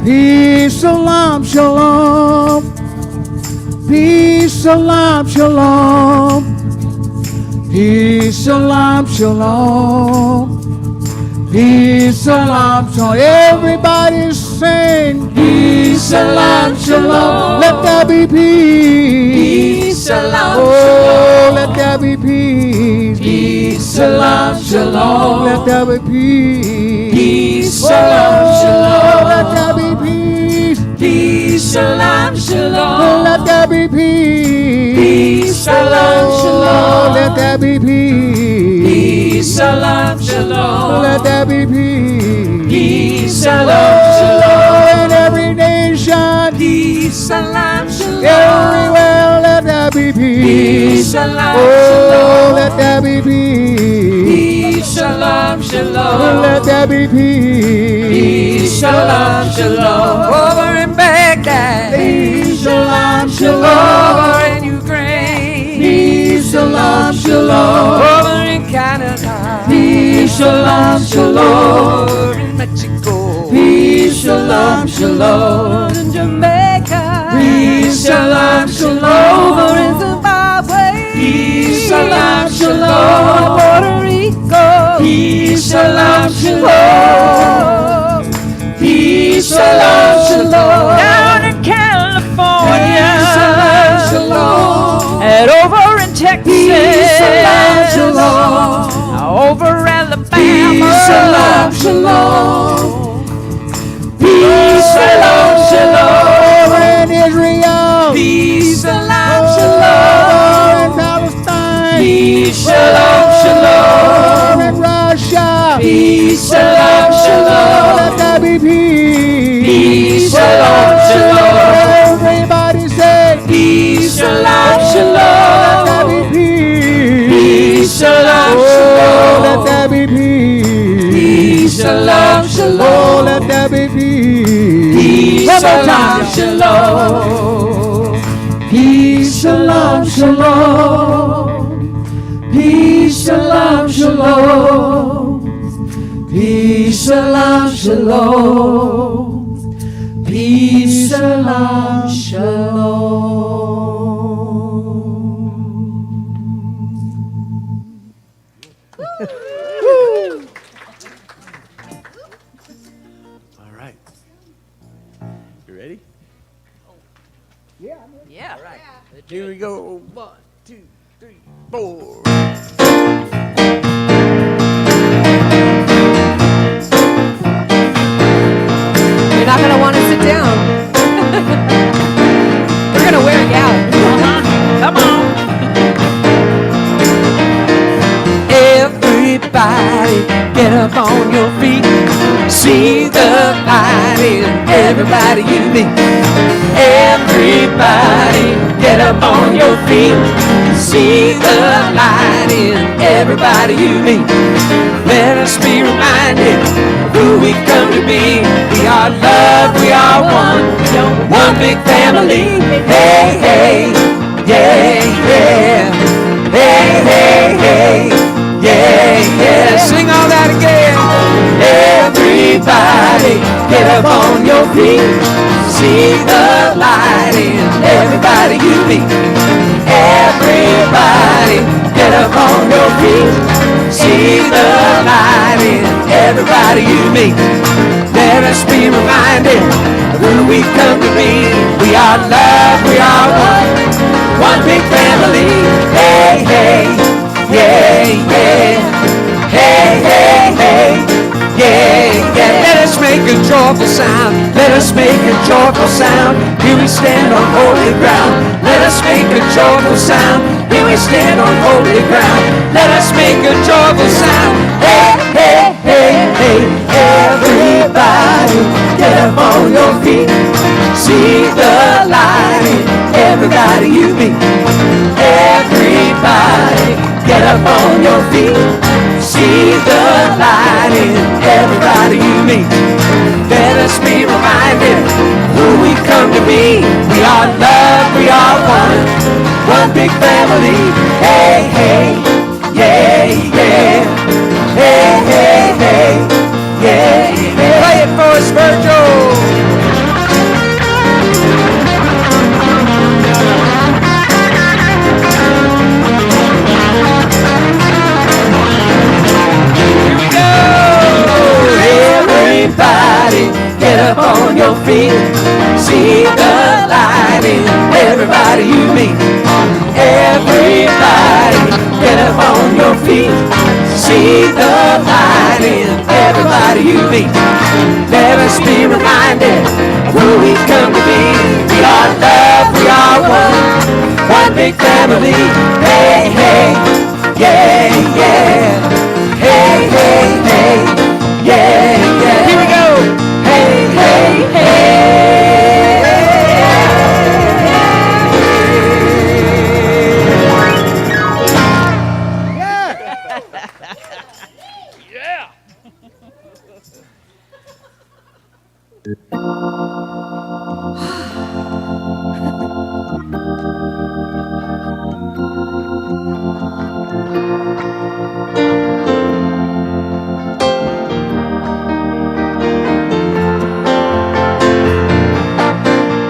Peace, shalom, shalom. Peace, shalom, shalom. Peace, shalom, shalom. Peace, shalom, shalom. Everybody sing. Peace, shalom, shalom. Let there be peace. Peace, shalom, oh, shalom. let there be peace. Peace, shalom, shalom. Let there be peace. Peace, shalom, shalom. Let there be peace. Peace, shalom, shalom. Let there be peace. Peace, shalom, shalom. Let there be peace. Peace, shalom, shalom. Let there be peace. Peace, shalom, shalom. In every nation. Peace, shalom, shalom. Everywhere let there be peace. Peace, shalom, oh, shalom. let there be peace. Peace, shalom, shalom. Let there be peace. Peace, shalom, shalom. Over in Baghdad. Peace, shalom, shalom. Over in Ukraine. Peace, shalom, shalom. Over in Canada. Peace, shalom, shalom. Over in Mexico. Peace, shalom, shalom. In Jamaica. Peace, shalom, shalom. Over in Zimbabwe. Peace, shalom, shalom. Puerto Rico. Peace, shalom, shalom. Peace, shalom, shalom. Down in California. Peace, shalom, shalom. And over in Texas. Peace, shalom, shalom. Over Alabama. Peace, shalom, shalom. Peace, shalom, shalom. In Israel. Peace, shalom, In shalom. Palestine. Peace, shalom, shalom. In Russia. Peace, shalom, shalom. Let there be peace. Peace, shalom, shalom. Everybody say Peace, shalom, Let shalom. there be peace. Peace, shalom, Oh, let shalom. there be peace. Peace, shalom, Oh, shalom. let there be peace. Peace, One more shalom, time. shalom. Peace, shalom, shalom. Peace, shalom, shalom. Peace, shalom, shalom. Peace, shalom, shalom. All right. You ready? Yeah. All right. Here we go. 1, 2, 3, 4. You're not going to want to sit down. We're going to wear you out. Come on. Everybody get up on your feet. See the light in everybody you meet. Everybody get up on your feet. See the light in everybody you meet. Let us be reminded of who we come to be. We are loved, we are one, one big family. Hey, hey, yeah, yeah. Hey, hey, hey, yeah, yeah. Sing all that again. Everybody get up on your feet. See the light in everybody you meet. Everybody get up on your feet. See the light in everybody you meet. Let us be reminded of who we come to be. We are loved, we are one big family. Hey, hey, yeah, yeah. Hey, hey, hey, yeah, yeah. Let us make a joyful sound. Let us make a joyful sound. Here we stand on holy ground. Let us make a joyful sound. Here we stand on holy ground. Let us make a joyful sound. Hey, hey, hey, hey. Everybody get up on your feet. See the light in everybody you meet. Everybody get up on your feet. See the light in everybody you meet. Let us be reminded who we come to be. We are loved, we are one big family. Hey, hey, yeah, yeah. Hey, hey, hey, yeah, yeah. Play it for us, Virgil. See the light in everybody you meet. Everybody, get up on your feet. See the light in everybody you meet. Let us be reminded of who we come to be. We are love, we are one big family. Hey, hey, yeah, yeah. Hey, hey, hey, yeah, yeah. Here we go. Hey, hey, hey. Yeah.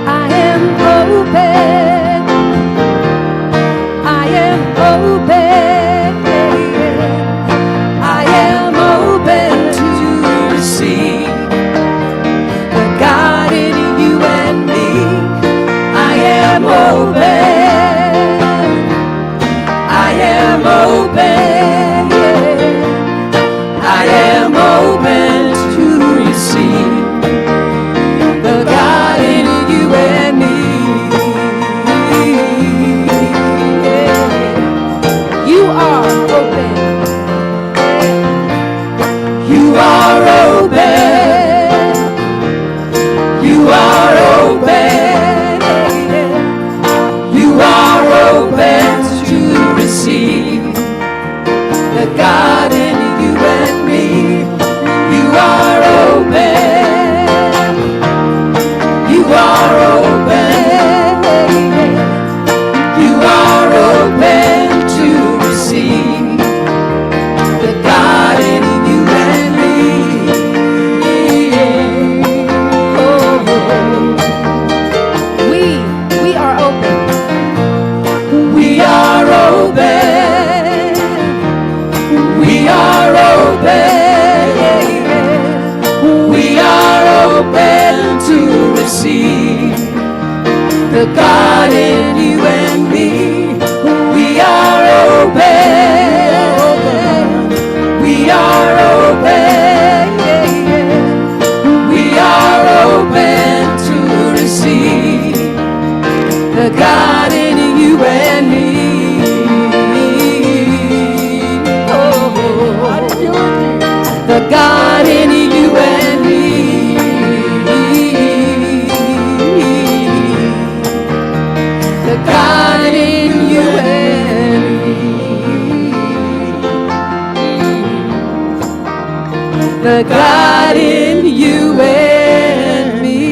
I am open. I am open. I am open to receive the God in you and me. I am open. I am open. I am open to receive the God in you and me. You are open. You are open. You are open. You are open to receive the God in you and me. You are open. You are open. You are open to receive the God in you and me. Oh, we are open. We are open. We are open. We are open to receive the God in you and me. We are open. We are open. We are open to receive the God in you and me. Oh, the God in you and me. The God in you and me. The God in you and me.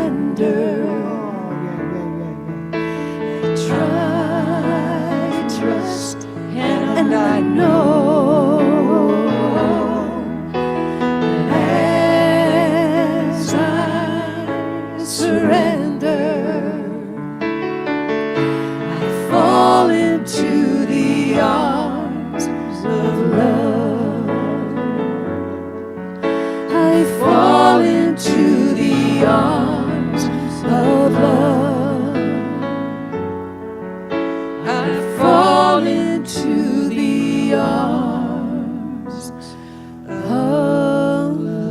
surrender. Trust, and I know that as I surrender, I fall into the arms of love. I fall into the arms of love. Fall into the arms of love.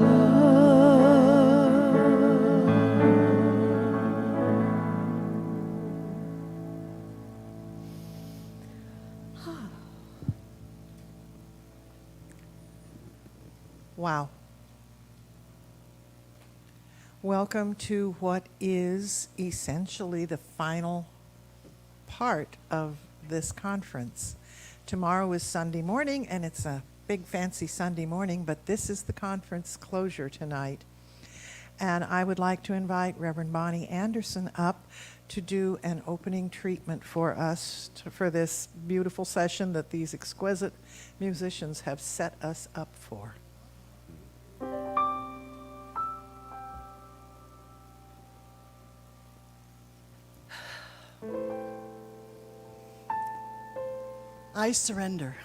Wow. Welcome to what is essentially the final part of this conference. Tomorrow is Sunday morning, and it's a big fancy Sunday morning, but this is the conference closure tonight. And I would like to invite Reverend Bonnie Anderson up to do an opening treatment for us for this beautiful session that these exquisite musicians have set us up for. I surrender.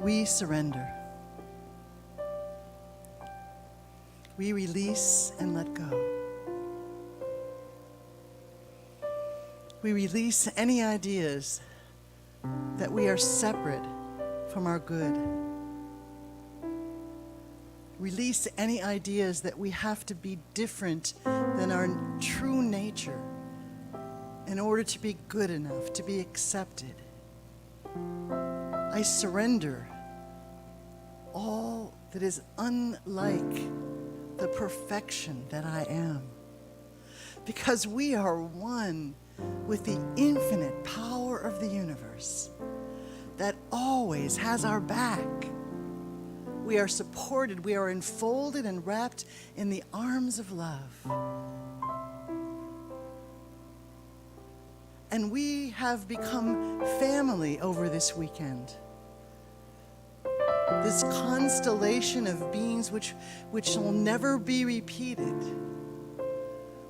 We surrender. We release and let go. We release any ideas that we are separate from our good. Release any ideas that we have to be different than our true nature in order to be good enough, to be accepted. I surrender all that is unlike the perfection that I am. Because we are one with the infinite power of the universe that always has our back. We are supported, we are enfolded and wrapped in the arms of love. And we have become family over this weekend. This constellation of beings which will never be repeated.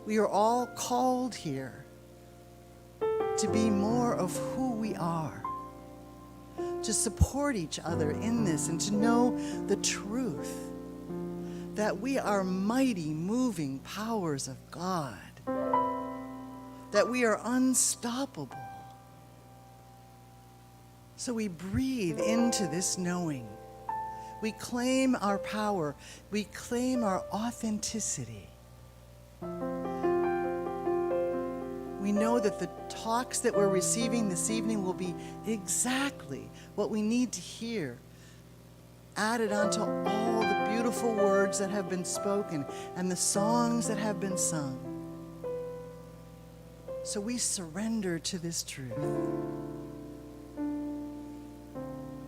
We are all called here to be more of who we are, to support each other in this and to know the truth that we are mighty moving powers of God, that we are unstoppable. So we breathe into this knowing. We claim our power. We claim our authenticity. We know that the talks that we're receiving this evening will be exactly what we need to hear, added onto all the beautiful words that have been spoken and the songs that have been sung. So we surrender to this truth.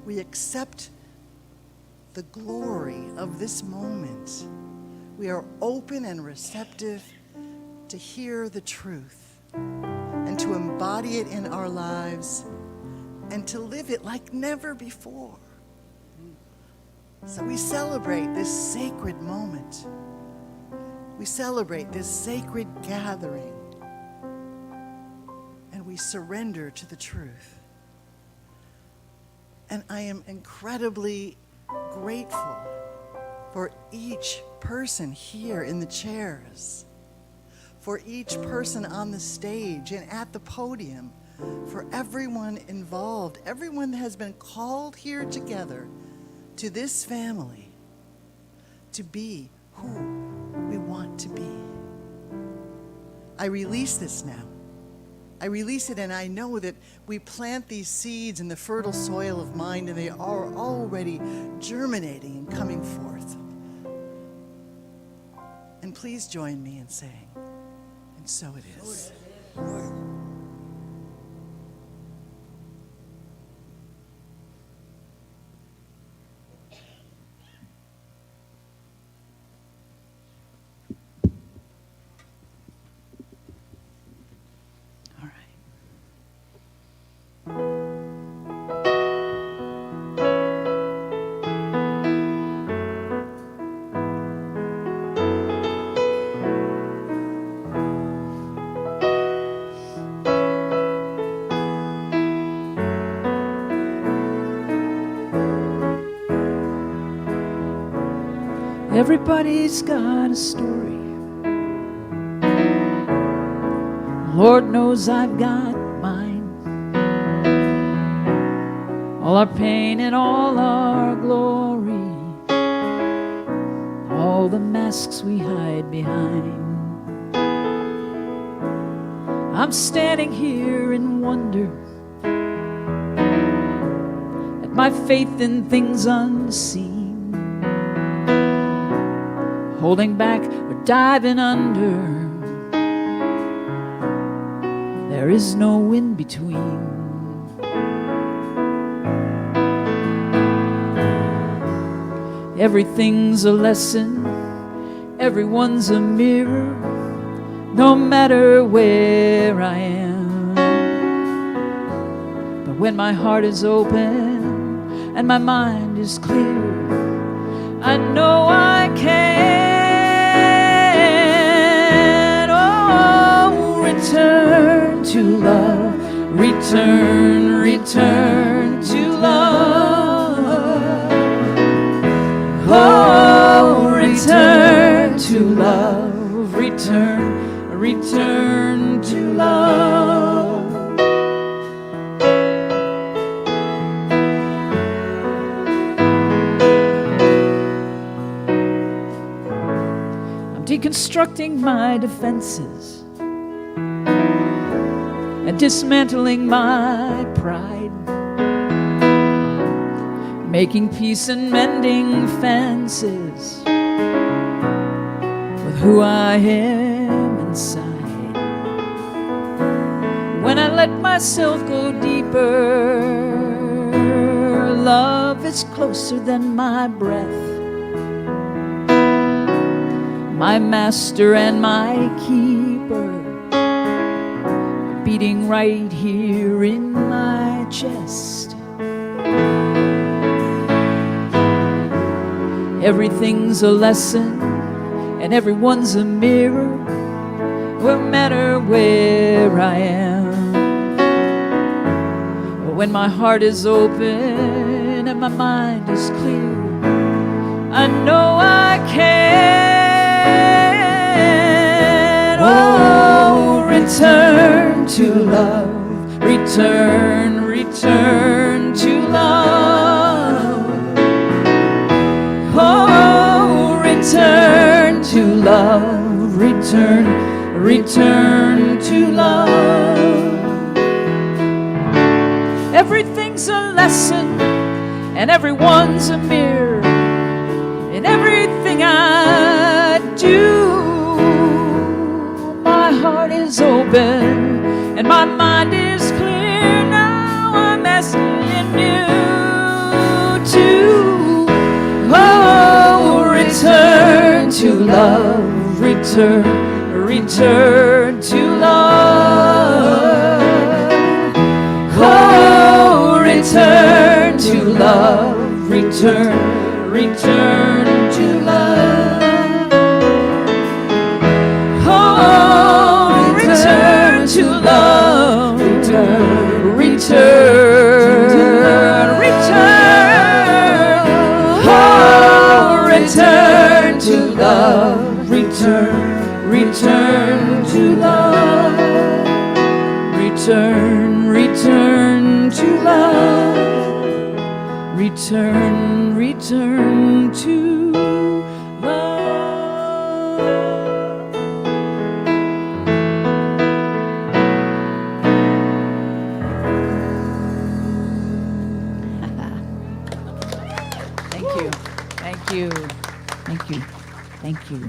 We accept the glory of this moment. We are open and receptive to hear the truth and to embody it in our lives and to live it like never before. So we celebrate this sacred moment. We celebrate this sacred gathering. And we surrender to the truth. And I am incredibly grateful for each person here in the chairs, for each person on the stage and at the podium, for everyone involved, everyone that has been called here together to this family to be who we want to be. I release this now. I release it, and I know that we plant these seeds in the fertile soil of mind, and they are already germinating and coming forth. And please join me in saying, and so it is. Everybody's got a story. Lord knows I've got mine. All our pain and all our glory, all the masks we hide behind. I'm standing here in wonder at my faith in things unseen, holding back or diving under. There is no in between. Everything's a lesson, everyone's a mirror, no matter where I am. But when my heart is open and my mind is clear, I know I can. Oh, return to love, return, return to love. Oh, return to love, return, return to love. I'm deconstructing my defenses and dismantling my pride, making peace and mending fences with who I am inside. When I let myself go deeper, love is closer than my breath, my master and my keeper, beating right here in my chest. Everything's a lesson and everyone's a mirror, no matter where I am. But when my heart is open and my mind is clear, I know I can. Oh, return to love, return, return to love. Oh, return to love, return, return to love. Everything's a lesson and everyone's a mirror in everything I do. My heart is open and my mind is clear. Now I'm asking you to, oh, return to love, return, return to love. Oh, return to love, return, return to love. Oh, return to love, return, return, return. Oh, return to love, return, return to love. Return, return to love. Return, return to love. Thank you. Thank you. Thank you. Thank you.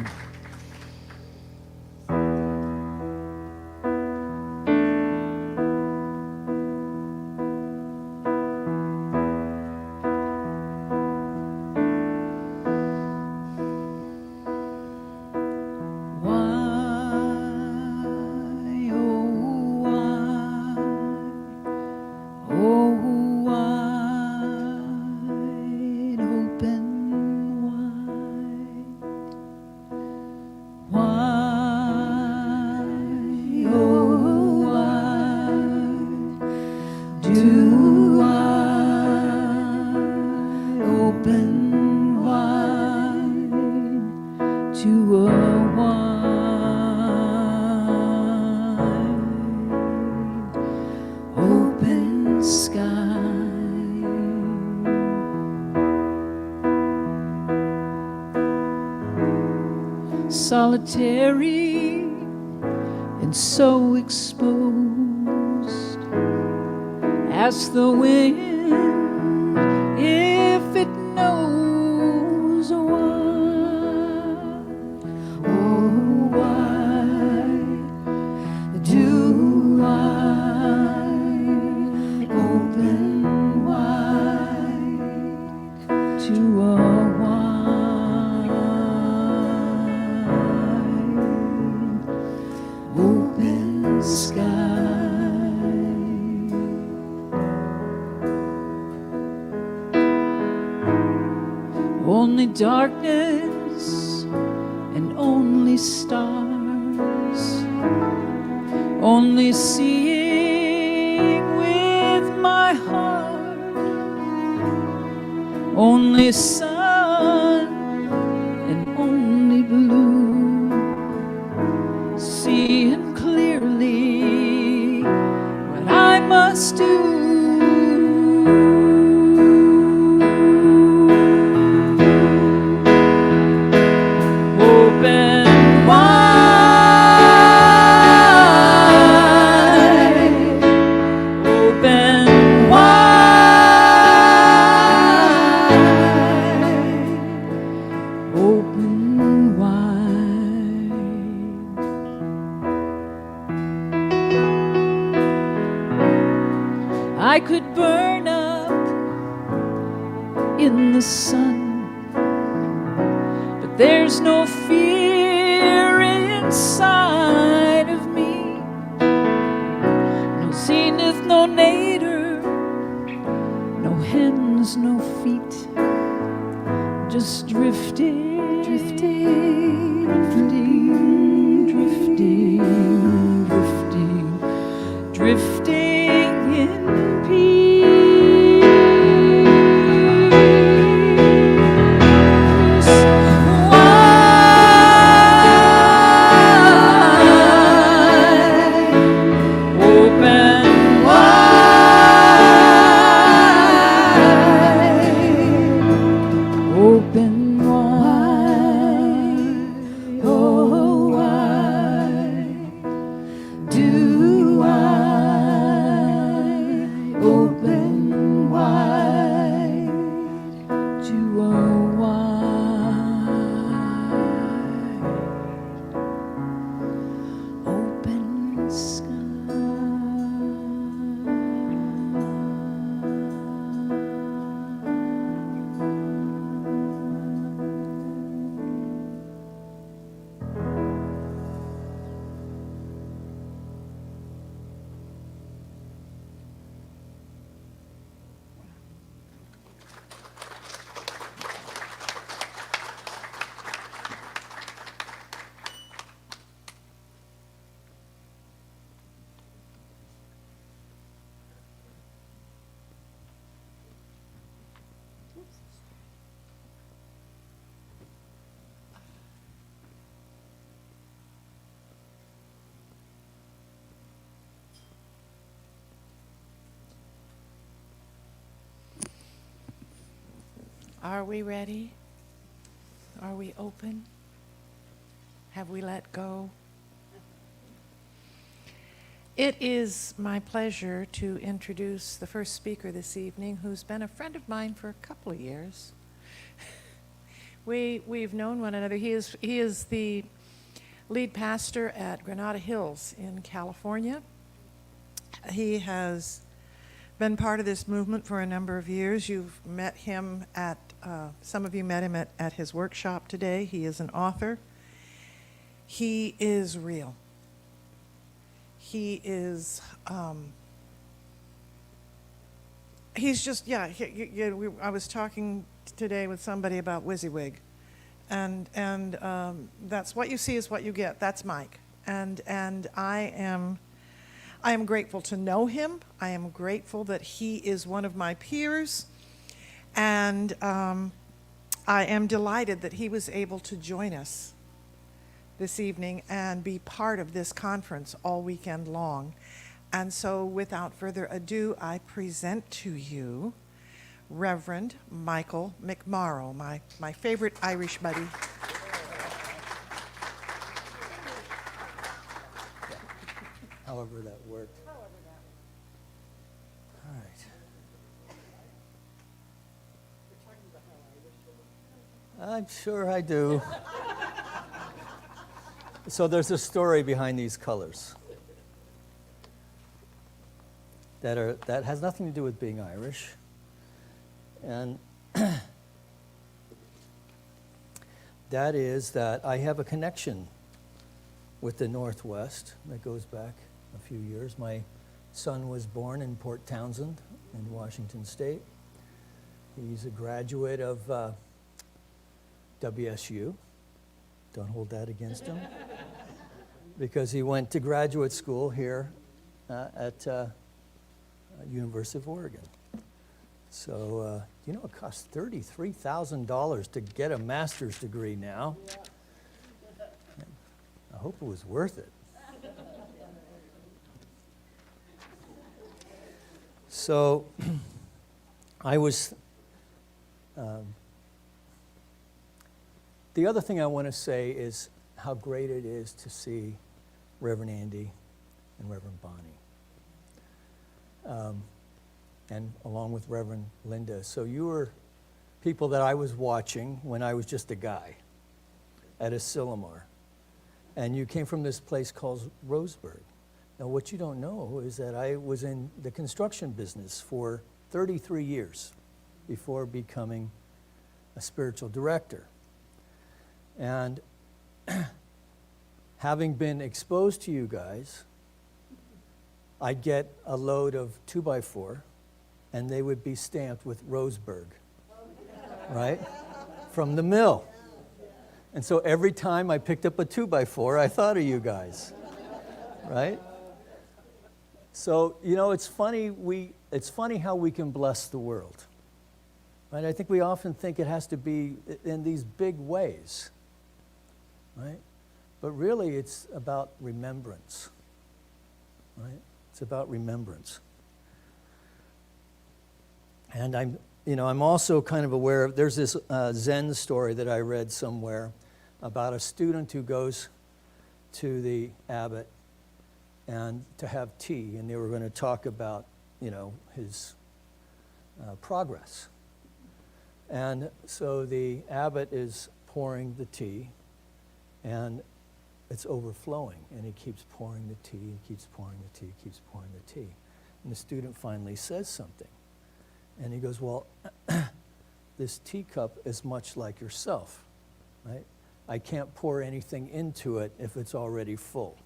Wide open wide. solitary and so exposed. Ask the wind if it knows why. Oh, why do I open wide to a wide open sky? Only darkness and only stars, only seeing with my heart, only sun and only blue, seeing clearly what I must do. Open wide, open wide, open wide. I could burn up in the sun, but there's no fear inside of me. No zenith, no nadir, no hands, no feet, just drifting, drifting, drifting, drifting, drifting, drifting in peace. Are we ready? Are we open? Have we let go? It is my pleasure to introduce the first speaker this evening, who's been a friend of mine for a couple of years. We've known one another. He is the lead pastor at Granada Hills in California. He has been part of this movement for a number of years. You've met him at, some of you met him at his workshop today. He is an author. He is real. He is, he's just, yeah, I was talking today with somebody about WYSIWYG, and that's what you see is what you get. That's Mike. And I am grateful to know him. I am grateful that he is one of my peers. And I am delighted that he was able to join us this evening and be part of this conference all weekend long. And so without further ado, I present to you Reverend Michael McMorrow, my favorite Irish buddy. however that worked. All right. I'm sure I do. So there's a story behind these colors that has nothing to do with being Irish. And that is that I have a connection with the Northwest that goes back a few years. My son was born in Port Townsend in Washington State. He's a graduate of WSU. Don't hold that against him. Because he went to graduate school here at University of Oregon. So, you know, it costs $33,000 to get a master's degree now. I hope it was worth it. So, I was, the other thing I want to say is how great it is to see Reverend Andy and Reverend Bonnie. And along with Reverend Linda. So you were people that I was watching when I was just a guy at Asilomar. And you came from this place called Roseburg. Now what you don't know is that I was in the construction business for 33 years before becoming a spiritual director. And having been exposed to you guys, I'd get a load of 2x4 and they would be stamped with Roseburg, right? From the mill. And so every time I picked up a 2x4, I thought of you guys, right? So, you know, it's funny how we can bless the world, right? I think we often think it has to be in these big ways, right? But really, it's about remembrance, right? It's about remembrance. And I'm also kind of aware of, there's this Zen story that I read somewhere about a student who goes to the abbot and to have tea, and they were going to talk about, his progress. And so the abbot is pouring the tea, and it's overflowing, and he keeps pouring the tea, he keeps pouring the tea, keeps pouring the tea. And the student finally says something. And he goes, well, this teacup is much like yourself, right? I can't pour anything into it if it's already full,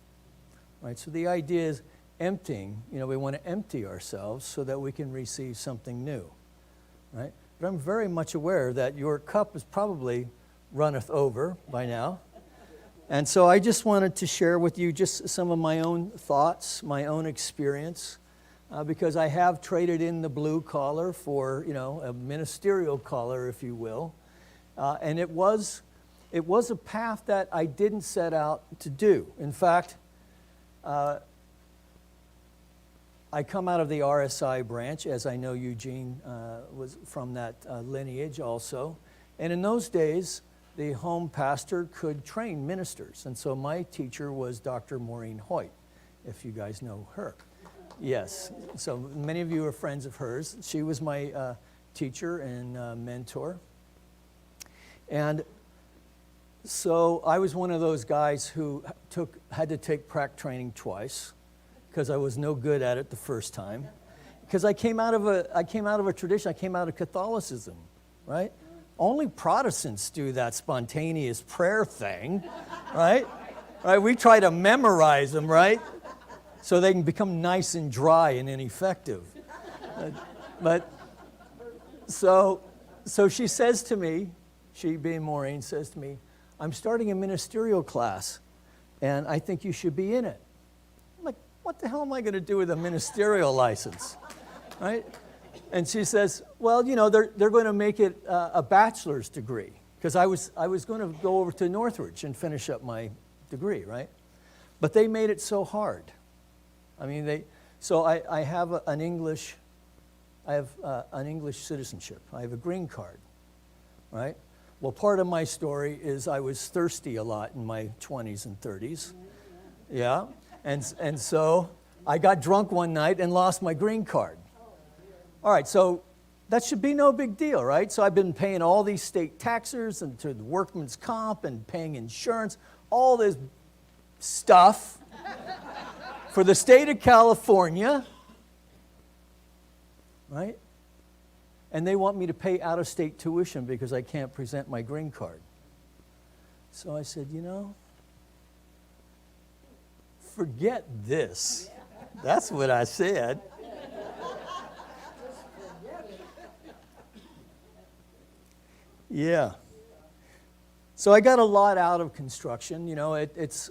right? So the idea is emptying. We want to empty ourselves so that we can receive something new, right? But I'm very much aware that your cup is probably runneth over by now. And so I just wanted to share with you just some of my own thoughts, my own experience, because I have traded in the blue collar for, a ministerial collar, if you will. And it was a path that I didn't set out to do. In fact, I come out of the RSI branch, as I know Eugene was from that lineage also. And in those days, the home pastor could train ministers. And so my teacher was Dr. Maureen Hoyt, if you guys know her. Yes, so many of you are friends of hers. She was my teacher and mentor. And so I was one of those guys who had to take prac training twice because I was no good at it the first time. Because I came out of a tradition, I came out of Catholicism, right? Only Protestants do that spontaneous prayer thing, right? Right? We try to memorize them, right? So they can become nice and dry and ineffective. But so she says to me, she being Maureen says to me, I'm starting a ministerial class and I think you should be in it. I'm like, what the hell am I going to do with a ministerial license, right? And she says, well, they're going to make it a bachelor's degree because I was going to go over to Northridge and finish up my degree, right? But they made it so hard. I mean, I have an English citizenship. I have a green card, right? Well, part of my story is I was thirsty a lot in my 20s and 30s. Yeah, and so I got drunk one night and lost my green card. All right, so that should be no big deal, right? So I've been paying all these state taxes and to the workman's comp and paying insurance, all this stuff for the state of California, right? And they want me to pay out-of-state tuition because I can't present my green card. So I said, you know, forget this. That's what I said. Yeah. So I got a lot out of construction. You know, it's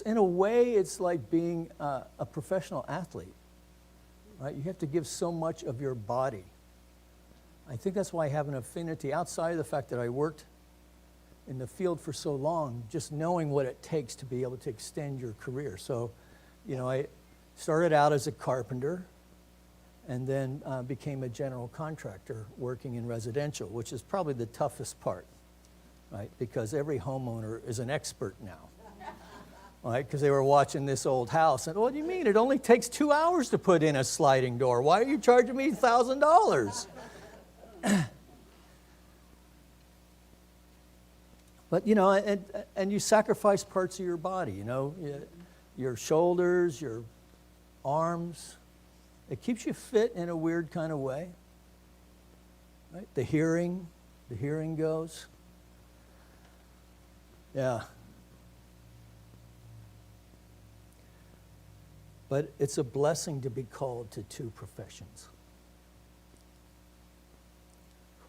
in a way, it's like being a professional athlete, right? You have to give so much of your body. I think that's why I have an affinity, outside of the fact that I worked in the field for so long, just knowing what it takes to be able to extend your career. So, you know, I started out as a carpenter and then became a general contractor working in residential, which is probably the toughest part, right? Because every homeowner is an expert now, right? Because they were watching this old house and, what do you mean? It only takes 2 hours to put in a sliding door. Why are you charging me $1,000? But, you know, and you sacrifice parts of your body, you know, your shoulders, your arms. It keeps you fit in a weird kind of way, right? The hearing goes. Yeah. But it's a blessing to be called to two professions.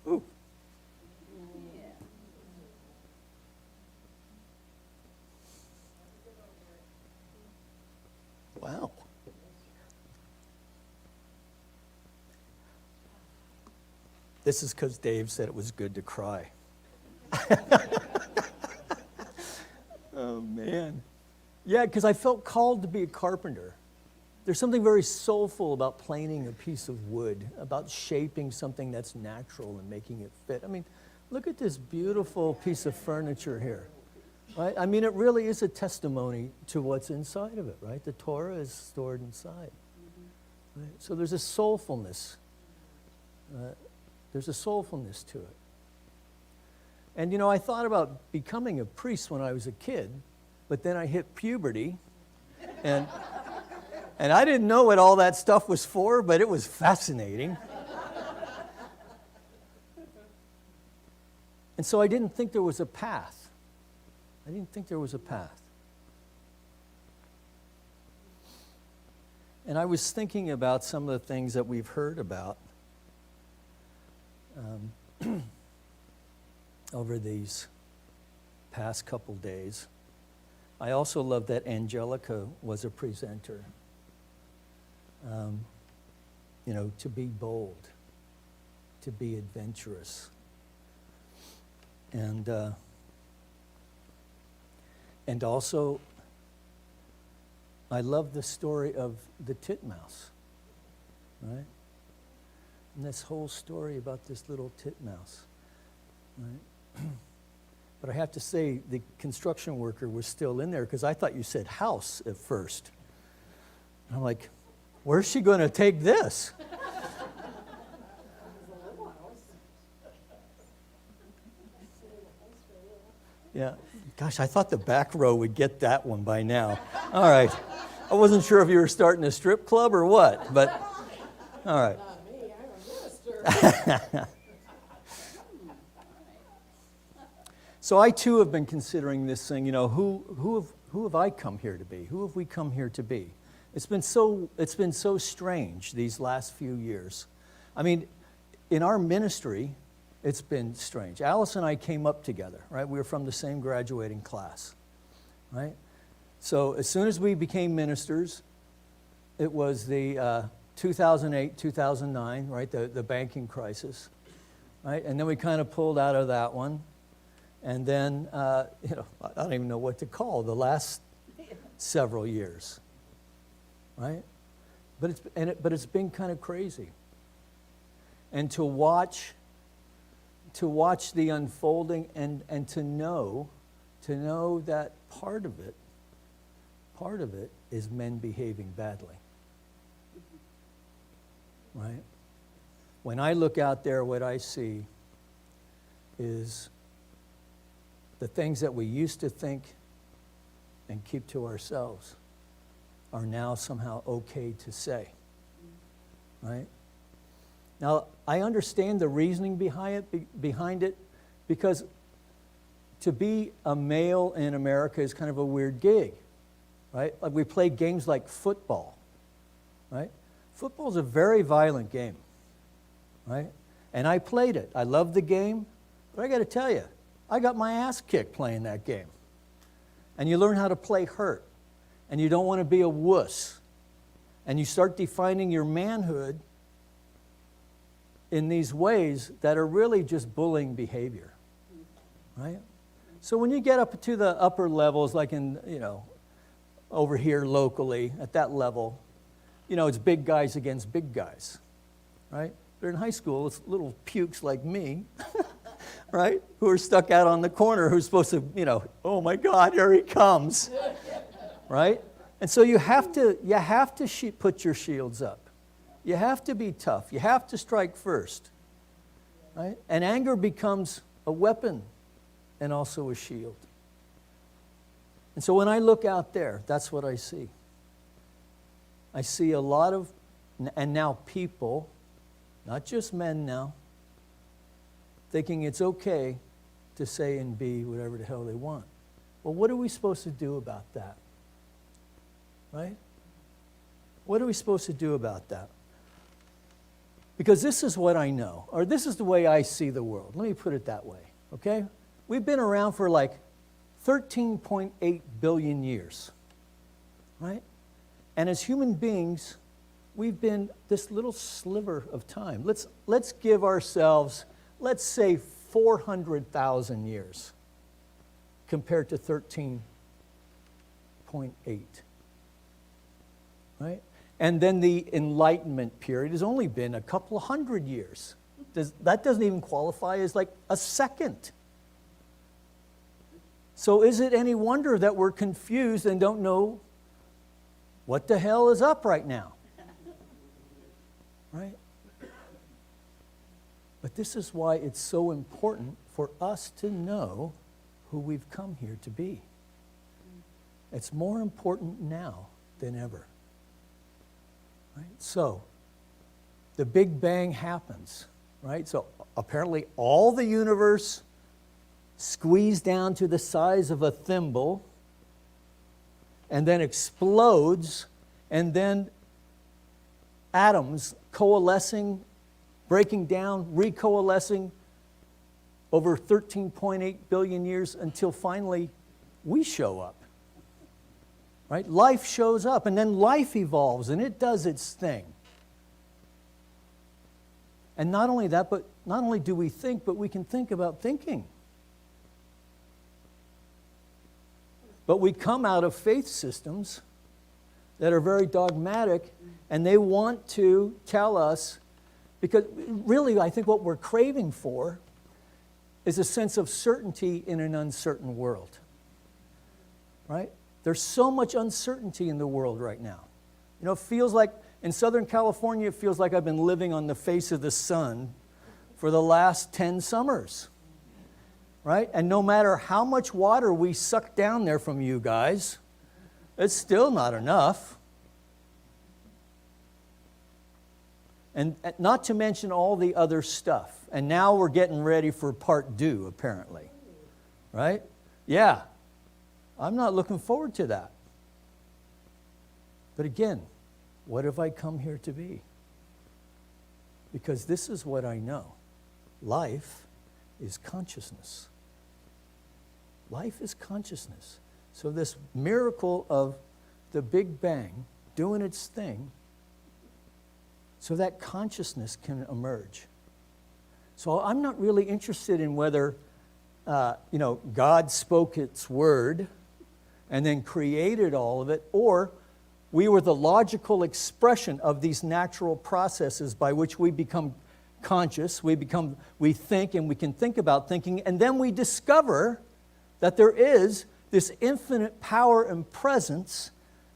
Ooh. Wow. This is because Dave said it was good to cry. Oh, man. Yeah, because I felt called to be a carpenter. There's something very soulful about planing a piece of wood, about shaping something that's natural and making it fit. I mean, look at this beautiful piece of furniture here, right? I mean, it really is a testimony to what's inside of it, right? The Torah is stored inside. Right? So there's a soulfulness. There's a soulfulness to it. And, you know, I thought about becoming a priest when I was a kid, but then I hit puberty, and I didn't know what all that stuff was for, but it was fascinating. And so I didn't think there was a path. I didn't think there was a path. And I was thinking about some of the things that we've heard about over these past couple days. I also love that Angelica was a presenter. You know, to be bold, to be adventurous. And also, I love the story of the titmouse, right? And this whole story about this little titmouse, right? But I have to say, the construction worker was still in there because I thought you said house at first. I'm like, where's she going to take this? Yeah. Gosh, I thought the back row would get that one by now. All right. I wasn't sure if you were starting a strip club or what, but all right. Not me, I'm a minister. So I too have been considering this thing, you know, who have I come here to be? Who have we come here to be? It's been so strange these last few years. I mean, in our ministry, it's been strange. Alice and I came up together, right? We were from the same graduating class, right? So as soon as we became ministers, it was the 2008, 2009, right? The banking crisis, right? And then we kind of pulled out of that one. And then, you know, I don't even know what to call the last several years, right? But it's been kind of crazy. And to watch the unfolding and to know that part of it part of it is men behaving badly. Right? When I look out there, what I see is the things that we used to think and keep to ourselves are now somehow okay to say. Right? Now, I understand the reasoning behind it because to be a male in America is kind of a weird gig, right? Like we play games like football, right? Football is a very violent game, right? And I played it. I love the game, but I got to tell you, I got my ass kicked playing that game. And you learn how to play hurt, and you don't want to be a wuss, and you start defining your manhood in these ways that are really just bullying behavior, right? So when you get up to the upper levels, like in, over here locally, at that level, it's big guys against big guys, right? But in high school, it's little pukes like me, right? Who are stuck out on the corner, who's supposed to, oh my God, here he comes, right? And so you have to put your shields up. You have to be tough. You have to strike first, right? And anger becomes a weapon and also a shield. And so when I look out there, that's what I see. I see a lot of, and now people, not just men now, thinking it's okay to say and be whatever the hell they want. Well, what are we supposed to do about that? Right? What are we supposed to do about that? Because this is what I know, or this is the way I see the world. Let me put it that way, okay? We've been around for like 13.8 billion years, right? And as human beings, we've been this little sliver of time. Let's give ourselves, let's say 400,000 years compared to 13.8, right? And then the Enlightenment period has only been a couple of hundred years. That doesn't even qualify as like a second. So is it any wonder that we're confused and don't know what the hell is up right now? Right? But this is why it's so important for us to know who we've come here to be. It's more important now than ever. Right? So, the Big Bang happens, right? So, apparently all the universe squeezed down to the size of a thimble and then explodes, and then atoms coalescing, breaking down, recoalescing over 13.8 billion years until finally we show up. Right? Life shows up, and then life evolves, and it does its thing. And not only that, but not only do we think, but we can think about thinking. But we come out of faith systems that are very dogmatic, and they want to tell us, because really I think what we're craving for is a sense of certainty in an uncertain world. Right? There's so much uncertainty in the world right now. It feels like, in Southern California, it feels like I've been living on the face of the sun for the last 10 summers. Right? And no matter how much water we suck down there from you guys, it's still not enough. And not to mention all the other stuff. And now we're getting ready for part 2, apparently. Right? Yeah. I'm not looking forward to that. But again, what have I come here to be? Because this is what I know. Life is consciousness. Life is consciousness. So this miracle of the Big Bang doing its thing, so that consciousness can emerge. So I'm not really interested in whether, God spoke its word and then created all of it, or we were the logical expression of these natural processes by which we become conscious, we think, and we can think about thinking, and then we discover that there is this infinite power and presence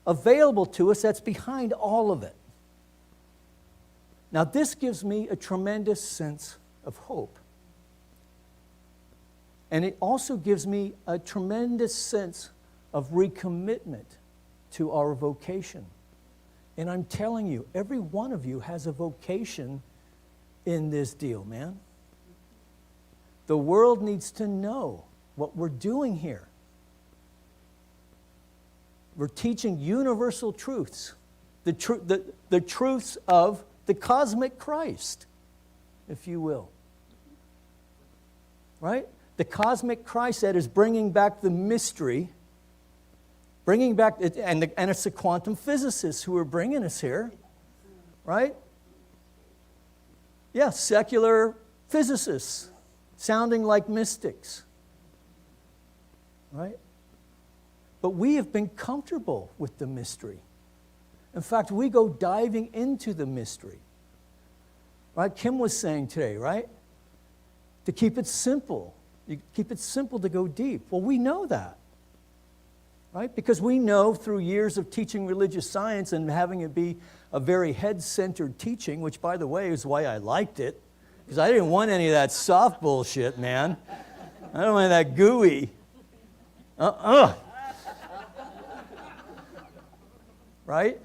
available to us that's behind all of it. Now, this gives me a tremendous sense of hope. And it also gives me a tremendous sense of recommitment to our vocation. And I'm telling you, every one of you has a vocation in this deal, man. The world needs to know what we're doing here. We're teaching universal truths, the truths of the cosmic Christ, if you will. Right? The cosmic Christ that is bringing back the mystery, bringing back, and it's the quantum physicists who are bringing us here, right? Yeah, secular physicists, sounding like mystics, right? But we have been comfortable with the mystery. In fact, we go diving into the mystery. Right? Kim was saying today, right? To keep it simple. You keep it simple to go deep. Well, we know that. Right? Because we know through years of teaching religious science and having it be a very head-centered teaching, which, by the way, is why I liked it. Because I didn't want any of that soft bullshit, man. I don't want that gooey. Right?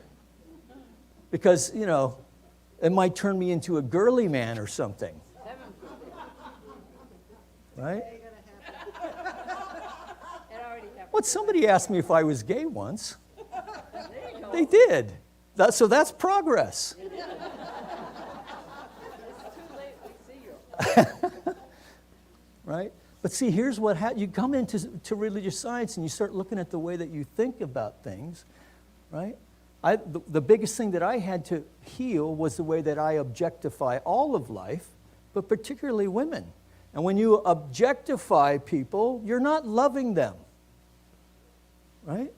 Because, you know, it might turn me into a girly man or something. Right? What? Somebody asked me if I was gay once. They did. So that's progress. Right? But see, here's what happens. You come into religious science and you start looking at the way that you think about things, right? The biggest thing that I had to heal was the way that I objectify all of life, but particularly women. And when you objectify people, you're not loving them, right?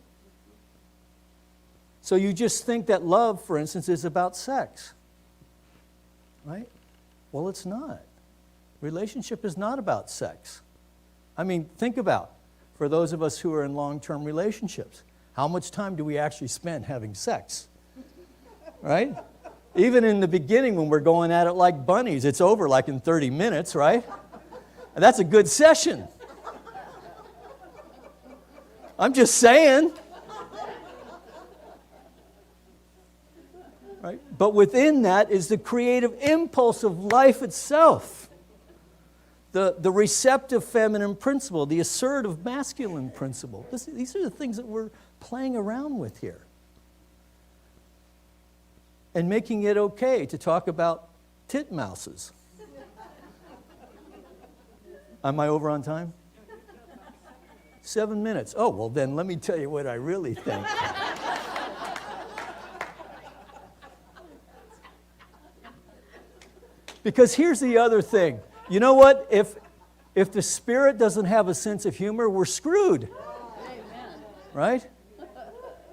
So you just think that love, for instance, is about sex, right? Well, it's not. Relationship is not about sex. I mean, think about, for those of us who are in long-term relationships, how much time do we actually spend having sex? Right? Even in the beginning when we're going at it like bunnies, it's over like in 30 minutes, right? And that's a good session. I'm just saying. Right? But within that is the creative impulse of life itself. The receptive feminine principle, the assertive masculine principle. These are the things that we're playing around with here. And making it okay to talk about titmouses. Am I over on time? 7 minutes. Oh, well then let me tell you what I really think. Because here's the other thing. You know what? If the Spirit doesn't have a sense of humor, we're screwed. Right?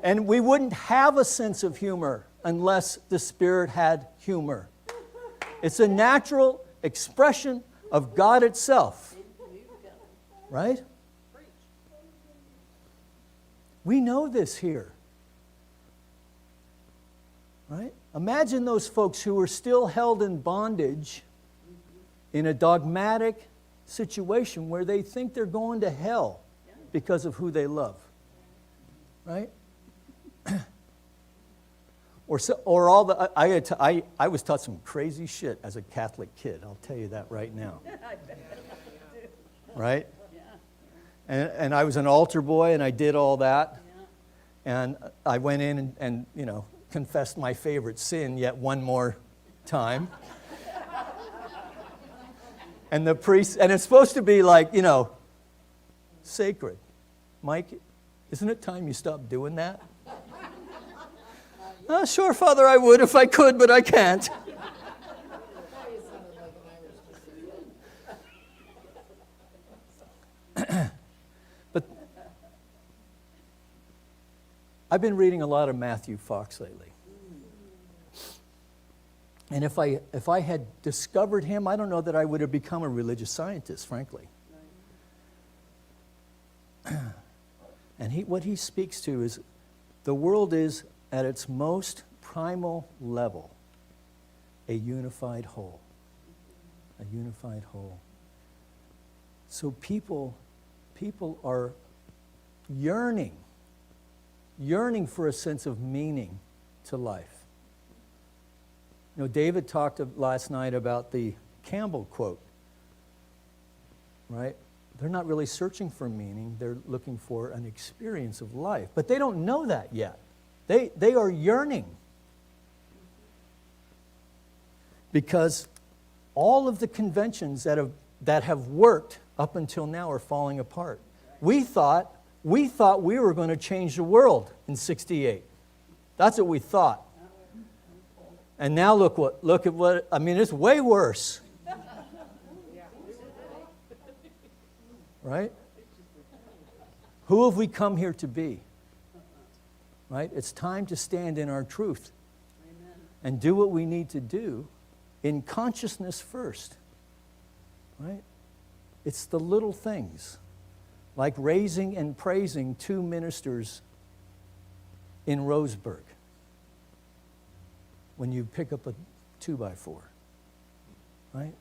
And we wouldn't have a sense of humor unless the Spirit had humor. It's a natural expression of God itself. Right? We know this here. Right? Imagine those folks who are still held in bondage in a dogmatic situation where they think they're going to hell because of who they love. Right? Or all the I was taught some crazy shit as a Catholic kid. I'll tell you that right now. Right? And I was an altar boy and I did all that. And I went in and you know, confessed my favorite sin yet one more time. And the priest, and it's supposed to be like, you know, sacred. Mike, isn't it time you stop doing that? Oh, sure, Father, I would if I could, but I can't. But I've been reading a lot of Matthew Fox lately. And if I had discovered him, I don't know that I would have become a religious scientist, frankly. And what he speaks to The world is, at its most primal level, a unified whole. A unified whole. So people are yearning for a sense of meaning to life. You know, David talked last night about the Campbell quote, right? They're not really searching for meaning, they're looking for an experience of life. But they don't know that yet. They are yearning. Because all of the conventions that have worked up until now are falling apart. We thought we were going to change the world in '68. That's what we thought. And now look at what, I mean, it's way worse. Right? Who have we come here to be? Right? It's time to stand in our truth. And do what we need to do in consciousness first. Right? It's the little things, like raising and praising 2 ministers in Roseburg when you pick up a 2x4, right?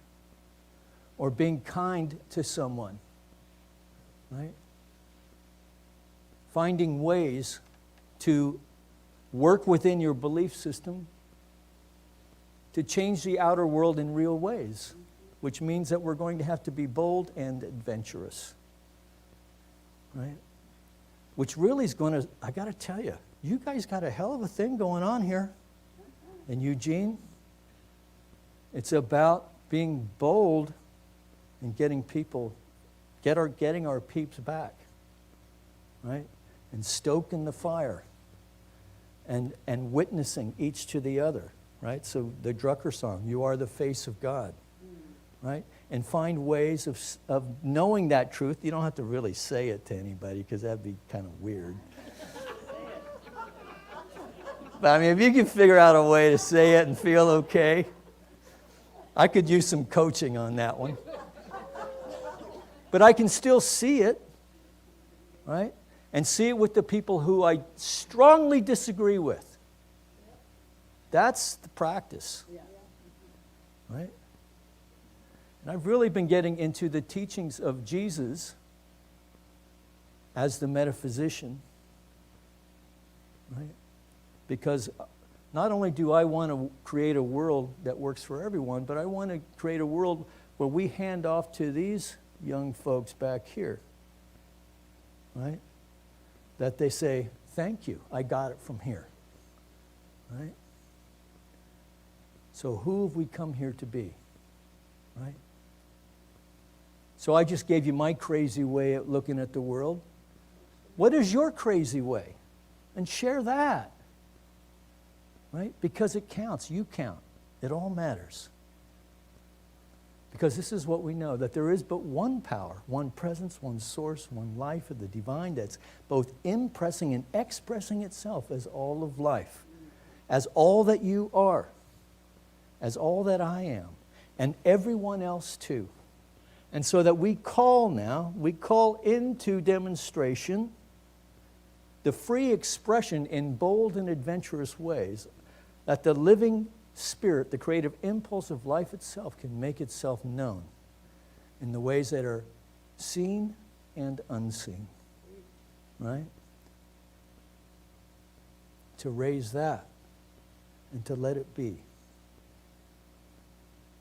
Or being kind to someone, right? Finding ways to work within your belief system to change the outer world in real ways, which means that we're going to have to be bold and adventurous, right? Which really is going to, I got to tell you, you guys got a hell of a thing going on here. And Eugene, it's about being bold and getting our peeps back, right? And stoking the fire and witnessing each to the other, right? So the Drucker song, "You are the face of God," right? And find ways of knowing that truth. You don't have to really say it to anybody because that'd be kind of weird. But I mean, if you can figure out a way to say it and feel okay, I could use some coaching on that one. But I can still see it, right? And see it with the people who I strongly disagree with. That's the practice, right? And I've really been getting into the teachings of Jesus as the metaphysician, right? Because not only do I want to create a world that works for everyone, but I want to create a world where we hand off to these young folks back here, right? That they say, "Thank you, I got it from here," right? So who have we come here to be, right? So I just gave you my crazy way of looking at the world. What is your crazy way? And share that. Right? Because it counts. You count. It all matters. Because this is what we know, that there is but one power, one presence, one source, one life of the divine that's both impressing and expressing itself as all of life, as all that you are, as all that I am, and everyone else too. And so that we call into demonstration the free expression in bold and adventurous ways that the living spirit, the creative impulse of life itself, can make itself known in the ways that are seen and unseen, right? To raise that and to let it be,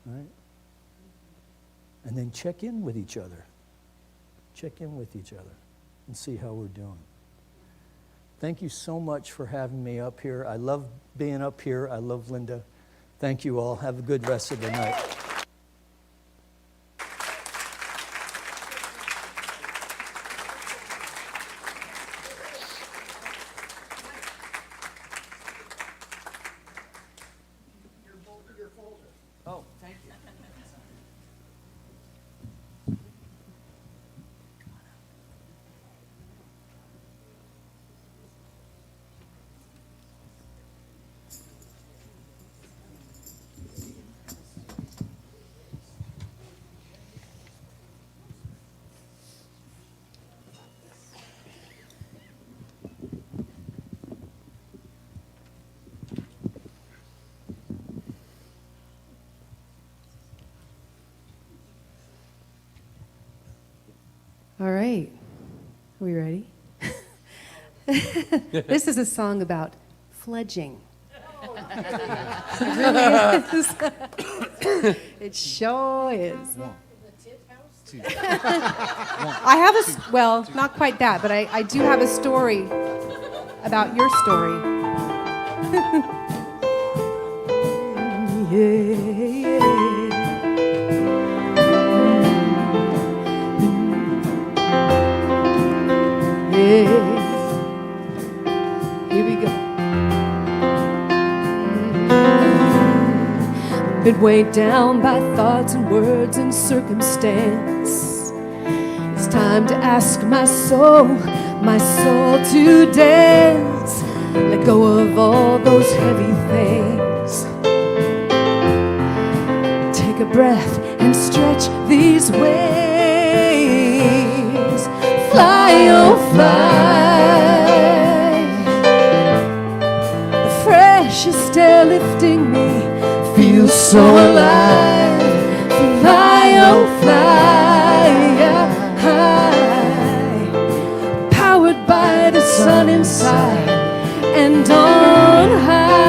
right? And then check in with each other. Check in with each other and see how we're doing. Thank you so much for having me up here. I love being up here. I love Linda. Thank you all. Have a good rest of the night. Oh, thank you. we ready? This is a song about fledging. It really is. It sure is. I have well, not quite that, but I do have a story about your story. Here we go. Been weighed down by thoughts and words and circumstance. It's time to ask my soul to dance. Let go of all those heavy things. Take a breath and stretch these wings. Fly, oh fly. The freshest air lifting me feels so alive. Fly, oh fly, high. Powered by the sun inside and on high.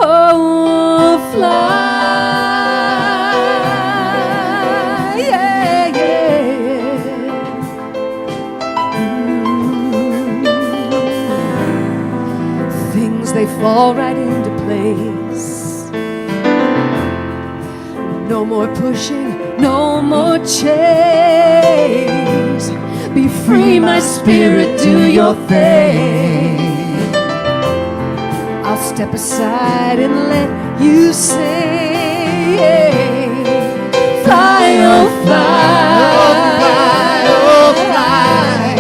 Oh, fly. They fall right into place. No more pushing, no more chase. Be free, my spirit, do your thing. I'll step aside and let you sing. Fly, oh fly, oh fly, oh fly.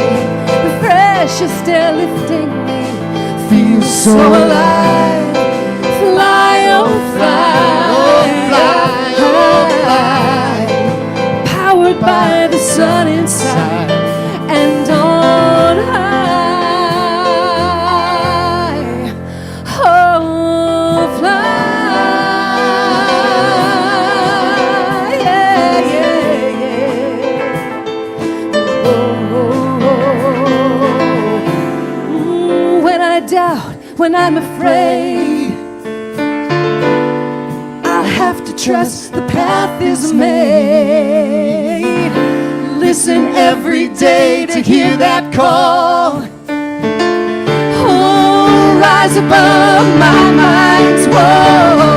The freshest air lifting me feels so alive. Fly, oh fly, oh fly, powered by the sun inside and on high. Oh, fly, yeah, yeah, yeah. Oh, when I doubt, when I'm afraid, I'll have to trust the path is made. Listen every day to hear that call. Oh, rise above my mind's walls.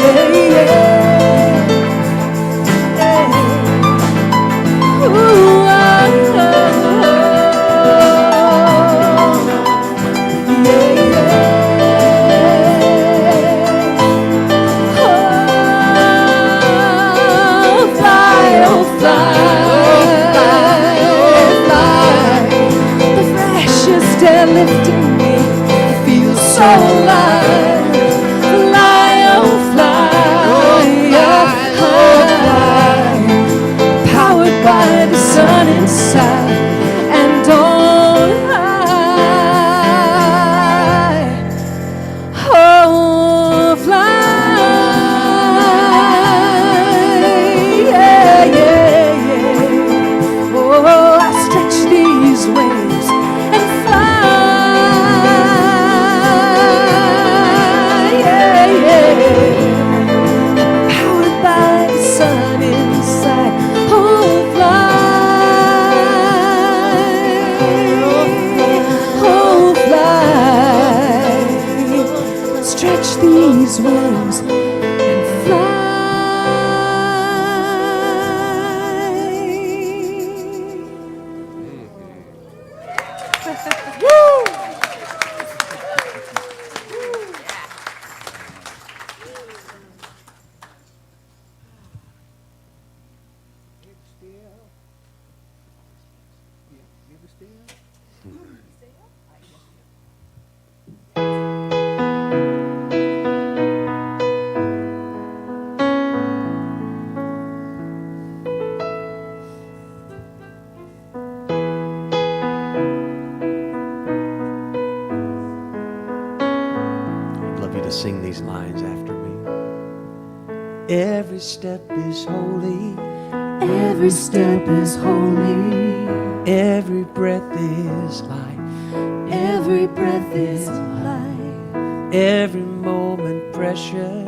Yeah, yeah. Ooh, precious Every step is holy. Every step is holy. Every breath is life. Every breath is life. Every moment precious.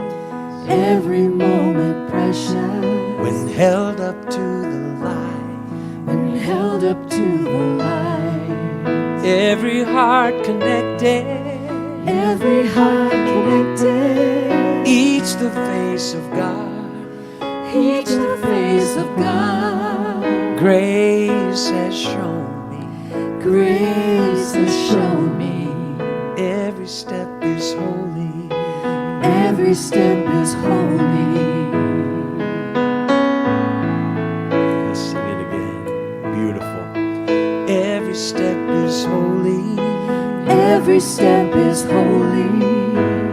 Every moment precious. When held up to the light. When held up to the light. Every heart connected. Every heart connected. Each the face of God. Each the face of God. Grace has shown me. Grace has shown me. Every step is holy. Every step is holy. Let's sing it again. Beautiful. Every step is holy. Every step is holy.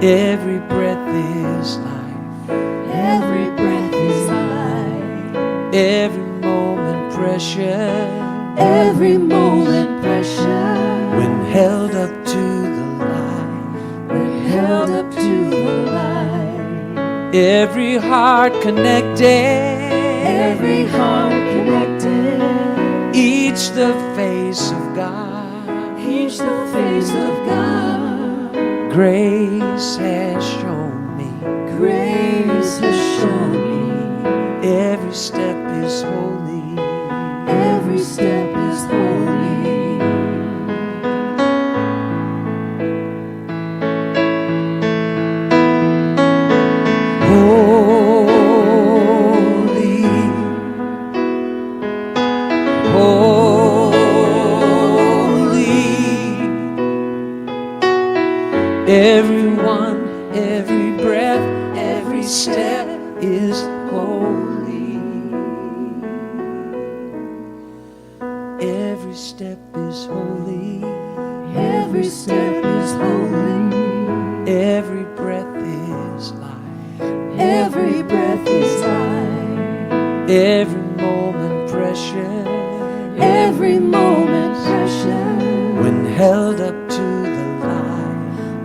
Every breath is life. Every breath is life. Every moment precious. Every moment precious. When held up to the light. When held up to the light. Every heart connected. Every heart connected. Each the face of God. Each the face of God. Grace has shown me. Grace has shown me. Every step is holy. Every step is holy. Holy, holy. Everyone, every breath, every step is holy. Every step is holy. Every step is holy. Every breath is life. Every breath is life. Every moment precious. Every moment precious. When held up to the light.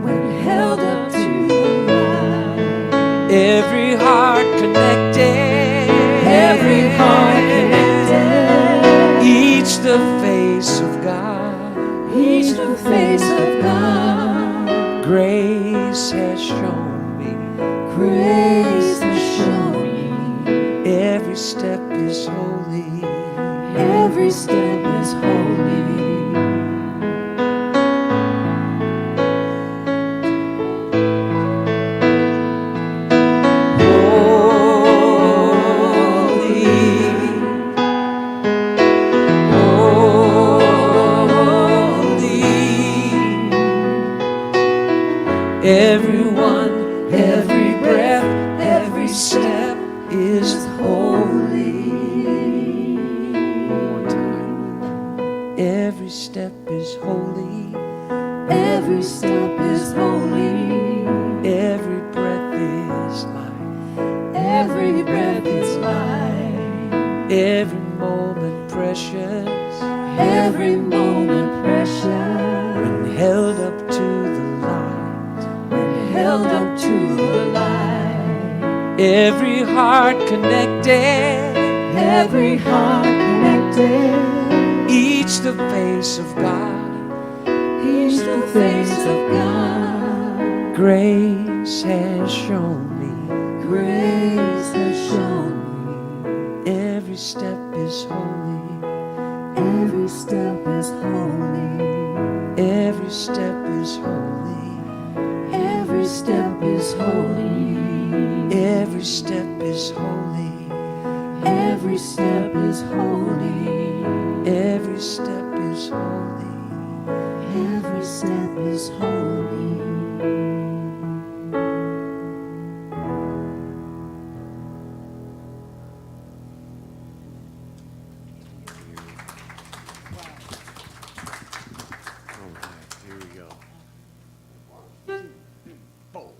When held up to the light. Every heart connected. Every heart connected. Each the face of God. Each the face of God. Grace has shown me. Grace has shown me. Every step is holy. Every step is holy. Everyone, every breath, every step is holy. One more time. Every step is holy. Every step is holy. Every breath is life. Every breath is life. Every moment precious. Every moment precious. When held up to the light. Held up to the light. Every heart connected. Every heart connected. Each the face of God. Each the face of God. Grace has shown me. Grace has shown me. Every step is holy. Every step is holy. Every step is holy. Every step is holy. Every step is holy. Every step is holy. Every step is holy. Every step is holy. All right, here we go. There you go.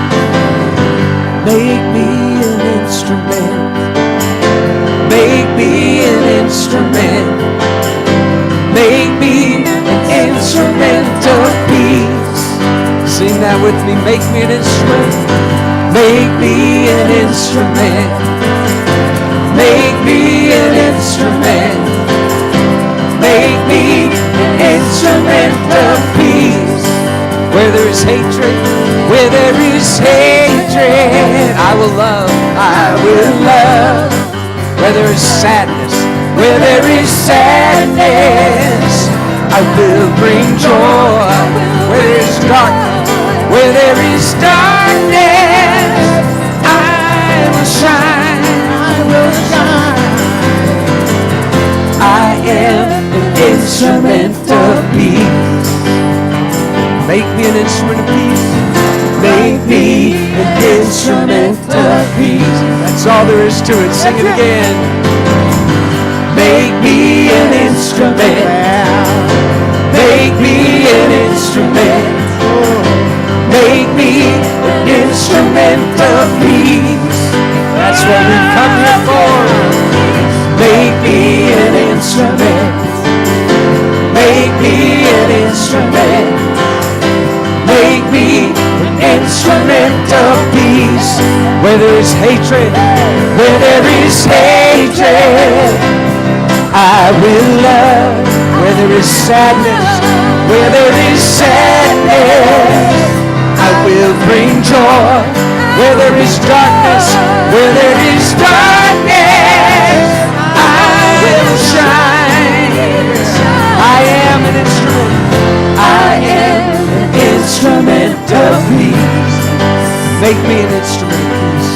Thank you. with me. Make me an instrument. Make me an instrument. Make me an instrument. Make me an instrument of peace. Where there is hatred, where there is hatred, I will love, I will love. Where there is sadness, where there is sadness, I will bring joy. Where there is darkness, where there is darkness, I will shine, I will shine. I am an instrument of peace. Make me an instrument of peace. Make me an instrument of peace. That's all there is to it. Sing it again. Make me an instrument. Make me an instrument. Make me an instrument of peace. That's what we've come here for. Make me an instrument. Make me an instrument. Make me an instrument of peace. Where there is hatred, where there is hatred, I will love. Where there is sadness, where there is sadness, I will bring joy. Where there is darkness, where there is darkness, I will shine. I am an instrument. I am an instrument of peace. Make me an instrument of peace.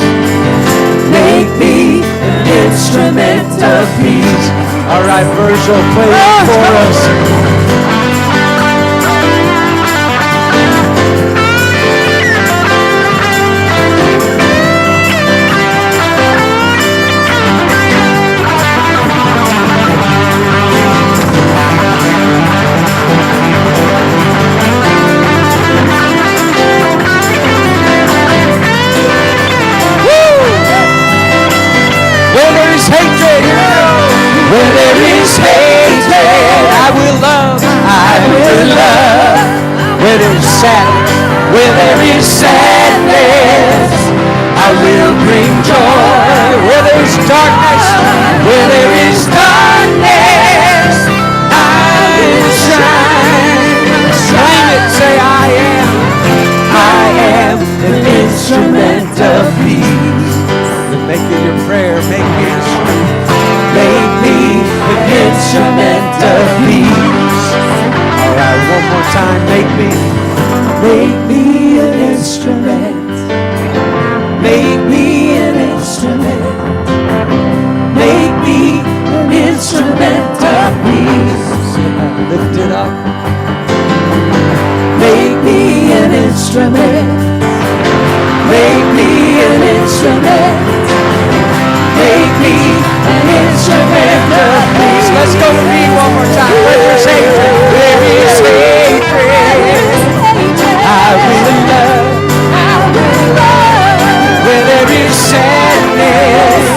Make me an instrument of peace. All right, Virgil, play it for us. Where there is hatred, I will love, I will love. Where there is sadness, where there is sadness, I will bring joy. Where there is darkness, where there is darkness, I will shine. Claim it, say I am an instrument of peace. Make it your prayer, make me an instrument. Make me an instrument of peace. All right, one more time. Make me an instrument. Make me an instrument. Make me an instrument of peace. Lift it up. Make me an instrument. Make me an instrument. Make me an instrument of peace. Let's go with me one more time. Where there is hatred, there is hatred, I will love. Where there is sadness,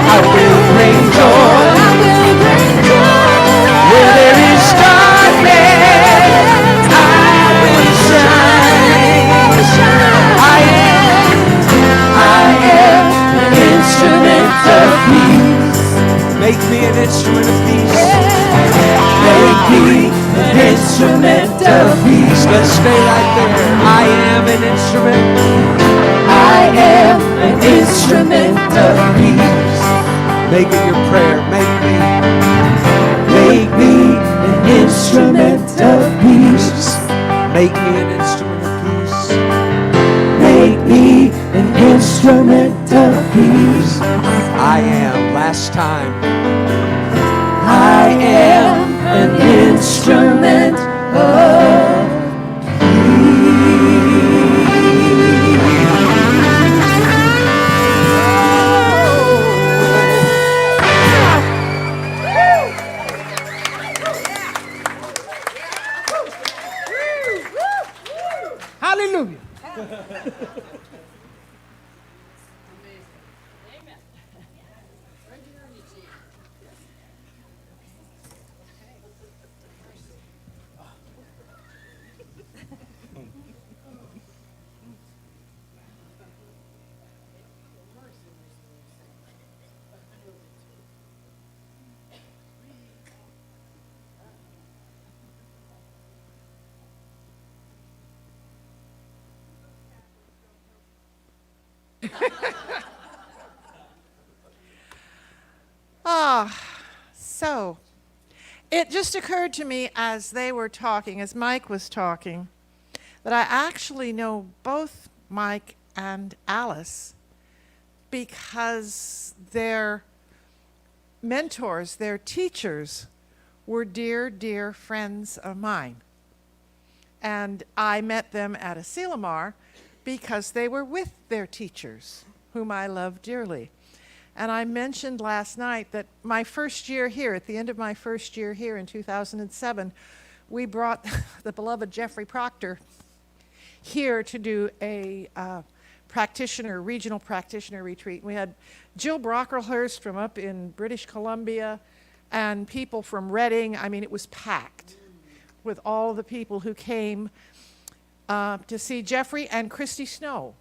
I will bring joy. Where there is darkness, I will shine. I am an instrument of peace. Make me an instrument of peace. Make me an instrument of peace. Let's stay right there. I am an instrument. I am an instrument of peace. Make it your prayer. Make me an instrument of peace. Make me an instrument of peace. Make me an instrument of peace. I am, last time. I am an instrument of Hallelujah. So it just occurred to me as they were talking, as Mike was talking, that I actually know both Mike and Alice because their mentors, their teachers, were dear, dear friends of mine. And I met them at Asilomar because they were with their teachers, whom I love dearly. And I mentioned last night that my first year here, at the end of my first year here in 2007, we brought the beloved Jeffrey Proctor here to do a regional practitioner retreat. We had Jill Brocklehurst from up in British Columbia and people from Reading. I mean, it was packed with all the people who came to see Jeffrey and Christy Snow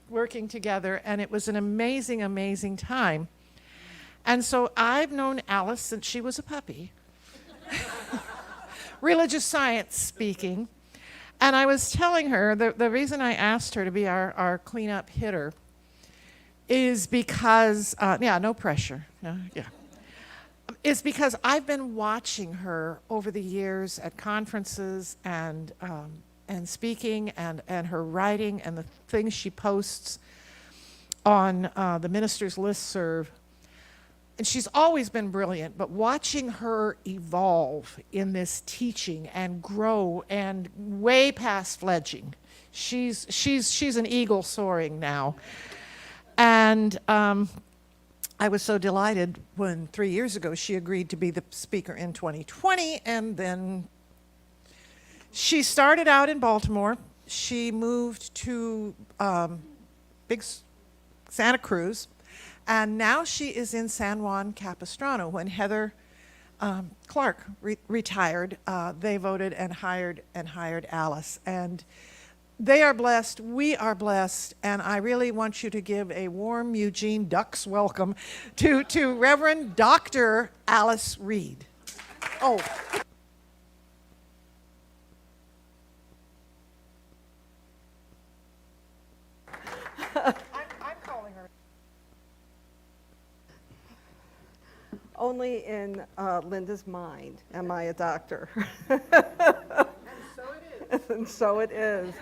working together, and it was an amazing, amazing time. And so I've known Alice since she was a puppy, religious science speaking. And I was telling her, the reason I asked her to be our cleanup hitter is because, no pressure, is because I've been watching her over the years at conferences and speaking and her writing and the things she posts on the Minister's Listserv. And she's always been brilliant, but watching her evolve in this teaching and grow and way past fledging. She's an eagle soaring now. And I was so delighted when 3 years ago she agreed to be the speaker in 2020, and then she started out in Baltimore. She moved to Big Santa Cruz, and now she is in San Juan Capistrano. When Heather Clark retired, they voted and hired Alice. And they are blessed, we are blessed, and I really want you to give a warm Eugene Ducks welcome to Reverend Dr. Alice Reed. Oh. I'm calling her. Only in Linda's mind am I a doctor. And so it is.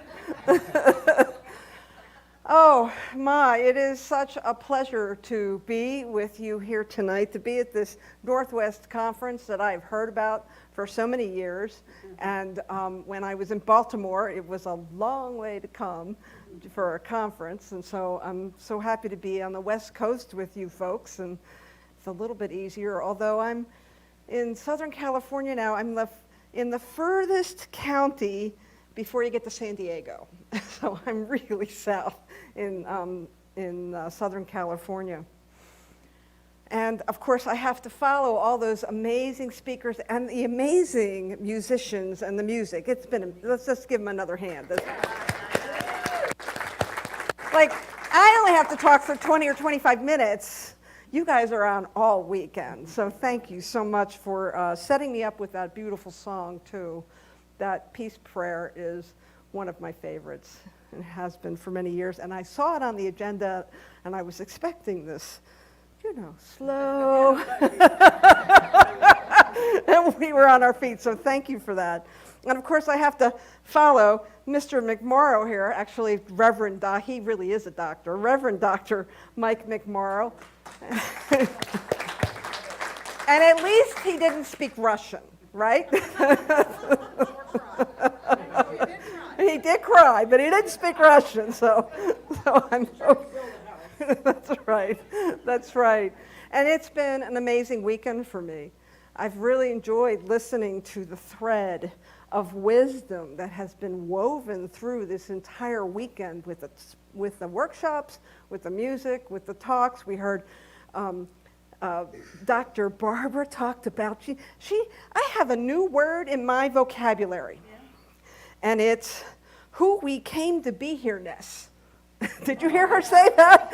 Oh, my, it is such a pleasure to be with you here tonight, to be at this Northwest Conference that I've heard about for so many years. And when I was in Baltimore, it was a long way to come for a conference. And so I'm so happy to be on the West Coast with you folks. And it's a little bit easier, although I'm in Southern California now. I'm in the furthest county before you get to San Diego. So I'm really south in Southern California. And of course, I have to follow all those amazing speakers and the amazing musicians and the music. Let's just give them another hand. Like, I only have to talk for 20 or 25 minutes. You guys are on all weekend. So thank you so much for setting me up with that beautiful song, too. That peace prayer is one of my favorites and has been for many years. And I saw it on the agenda, and I was expecting this, slow. And we were on our feet, so thank you for that. And of course, I have to follow Mr. McMorrow here, actually Reverend, he really is a doctor, Reverend Dr. Mike McMorrow. And at least he didn't speak Russian, right? He did cry, but he didn't speak Russian, so I'm so. That's right. And it's been an amazing weekend for me. I've really enjoyed listening to the thread of wisdom that has been woven through this entire weekend with the workshops, with the music, with the talks. We heard Dr. Barbara talked about, I have a new word in my vocabulary, and it's who we came to be here-ness. Did you hear her say that?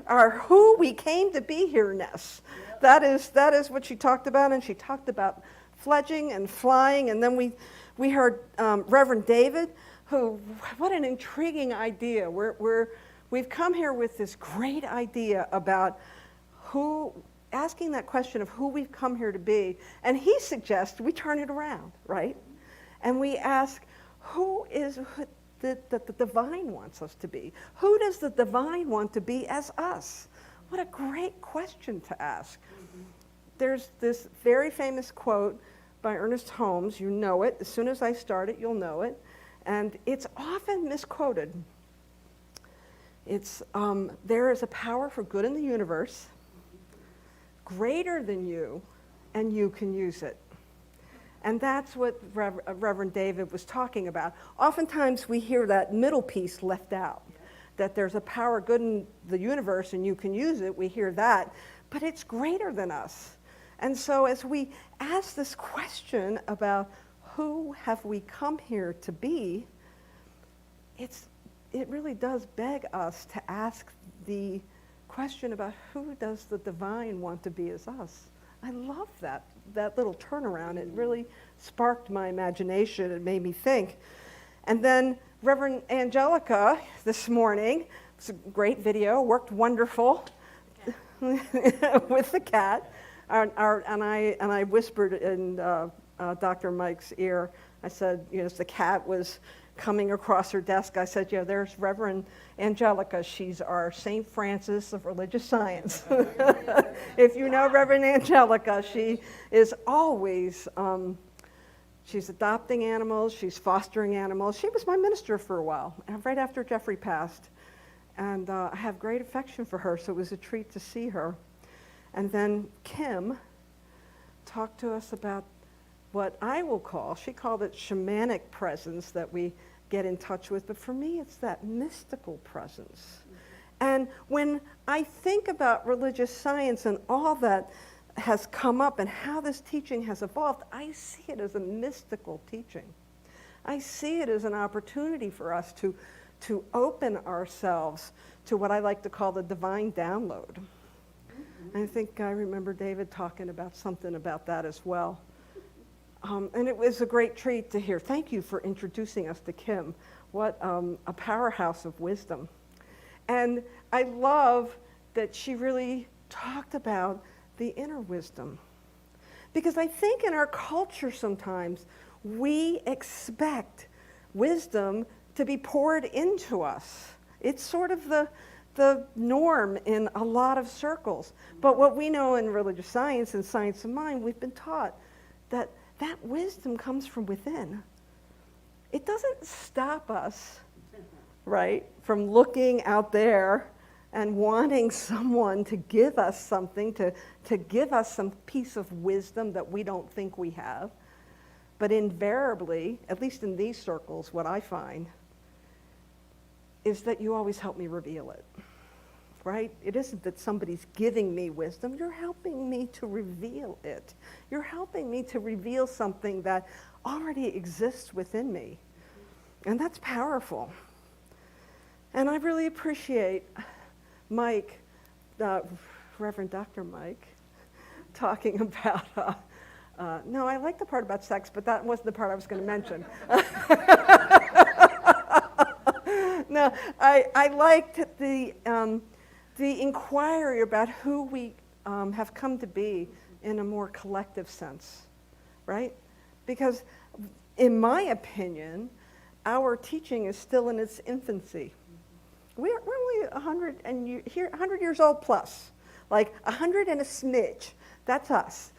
Our who we came to be here-ness. That is what she talked about, and she talked about fledging and flying, and then we heard Reverend David what an intriguing idea. We've come here with this great idea about asking that question of who we've come here to be. And he suggests we turn it around, right? And we ask, who is that the divine wants us to be? Who does the divine want to be as us? What a great question to ask. There's this very famous quote by Ernest Holmes. You know it. As soon as I start it, you'll know it. And it's often misquoted. It's, there is a power for good in the universe greater than you, and you can use it. And that's what Reverend David was talking about. Oftentimes we hear that middle piece left out, that there's a power good in the universe and you can use it. We hear that, but it's greater than us. And so as we ask this question about who have we come here to be, it really does beg us to ask the question about who does the divine want to be as us. I love that little turnaround. It really sparked my imagination. It made me think. And then Reverend Angelica this morning, it's a great video, worked wonderful with the cat. And I whispered in Dr. Mike's ear, I said, as the cat was coming across her desk, I said, there's Reverend Angelica. She's our St. Francis of religious science. If you know Reverend Angelica, she is always, she's adopting animals, she's fostering animals. She was my minister for a while, right after Jeffrey passed. And I have great affection for her, so it was a treat to see her. And then Kim talked to us about what I will call, she called it shamanic presence that we get in touch with, but for me it's that mystical presence. And when I think about religious science and all that has come up and how this teaching has evolved, I see it as a mystical teaching. I see it as an opportunity for us to open ourselves to what I like to call the divine download. I think I remember David talking about something about that as well. And it was a great treat to hear. Thank you for introducing us to Kim. What a powerhouse of wisdom. And I love that she really talked about the inner wisdom. Because I think in our culture sometimes we expect wisdom to be poured into us. It's sort of the norm in a lot of circles. But what we know in religious science and science of mind, we've been taught that wisdom comes from within. It doesn't stop us, right, from looking out there and wanting someone to give us something, to give us some piece of wisdom that we don't think we have. But invariably, at least in these circles, what I find is that you always help me reveal it, right? It isn't that somebody's giving me wisdom. You're helping me to reveal it. You're helping me to reveal something that already exists within me. And that's powerful. And I really appreciate Mike, Reverend Dr. Mike, talking about, no, I like the part about sex, but that wasn't the part I was going to mention. No, I liked the inquiry about who we have come to be in a more collective sense, right? Because in my opinion, our teaching is still in its infancy. We're only 100 years old plus, like 100 and a smidge. That's us.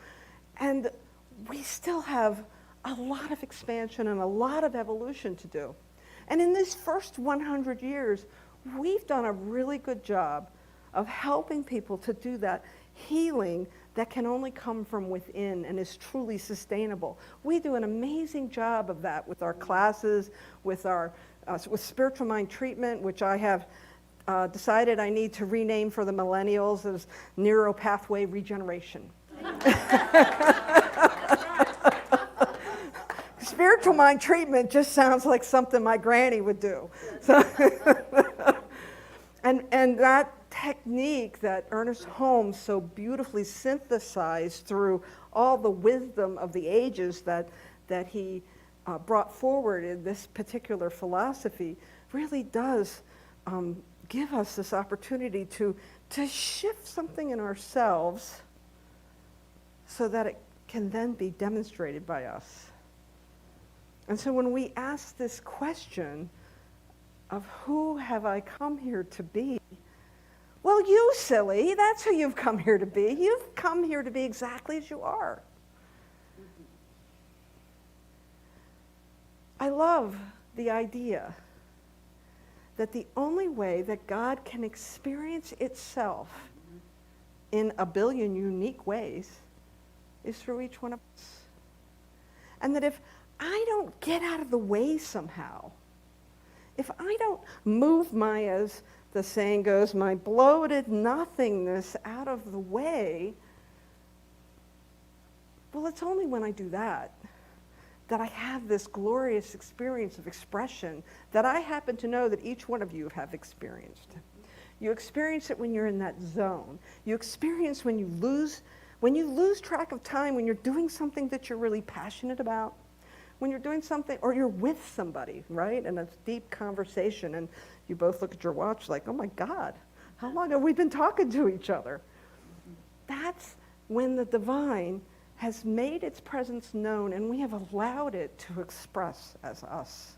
And we still have a lot of expansion and a lot of evolution to do. And in these first 100 years, we've done a really good job of helping people to do that healing that can only come from within and is truly sustainable. We do an amazing job of that with our classes, with our with Spiritual Mind Treatment, which I have decided I need to rename for the millennials as Neuropathway Regeneration. Spiritual Mind Treatment just sounds like something my granny would do. So and that technique that Ernest Holmes so beautifully synthesized through all the wisdom of the ages that he brought forward in this particular philosophy really does give us this opportunity to shift something in ourselves so that it can then be demonstrated by us. And so when we ask this question of who have I come here to be, well, you silly, that's who you've come here to be. You've come here to be exactly as you are. I love the idea that the only way that God can experience itself in a billion unique ways is through each one of us. And that if I don't get out of the way somehow, if I don't move my, as the saying goes, my bloated nothingness out of the way, well, it's only when I do that I have this glorious experience of expression that I happen to know that each one of you have experienced. You experience it when you're in that zone. You experience when you lose track of time, when you're doing something that you're really passionate about, when you're doing something, or you're with somebody, right, in a deep conversation, and you both look at your watch like, oh my God, how long have we been talking to each other? That's when the divine has made its presence known, and we have allowed it to express as us.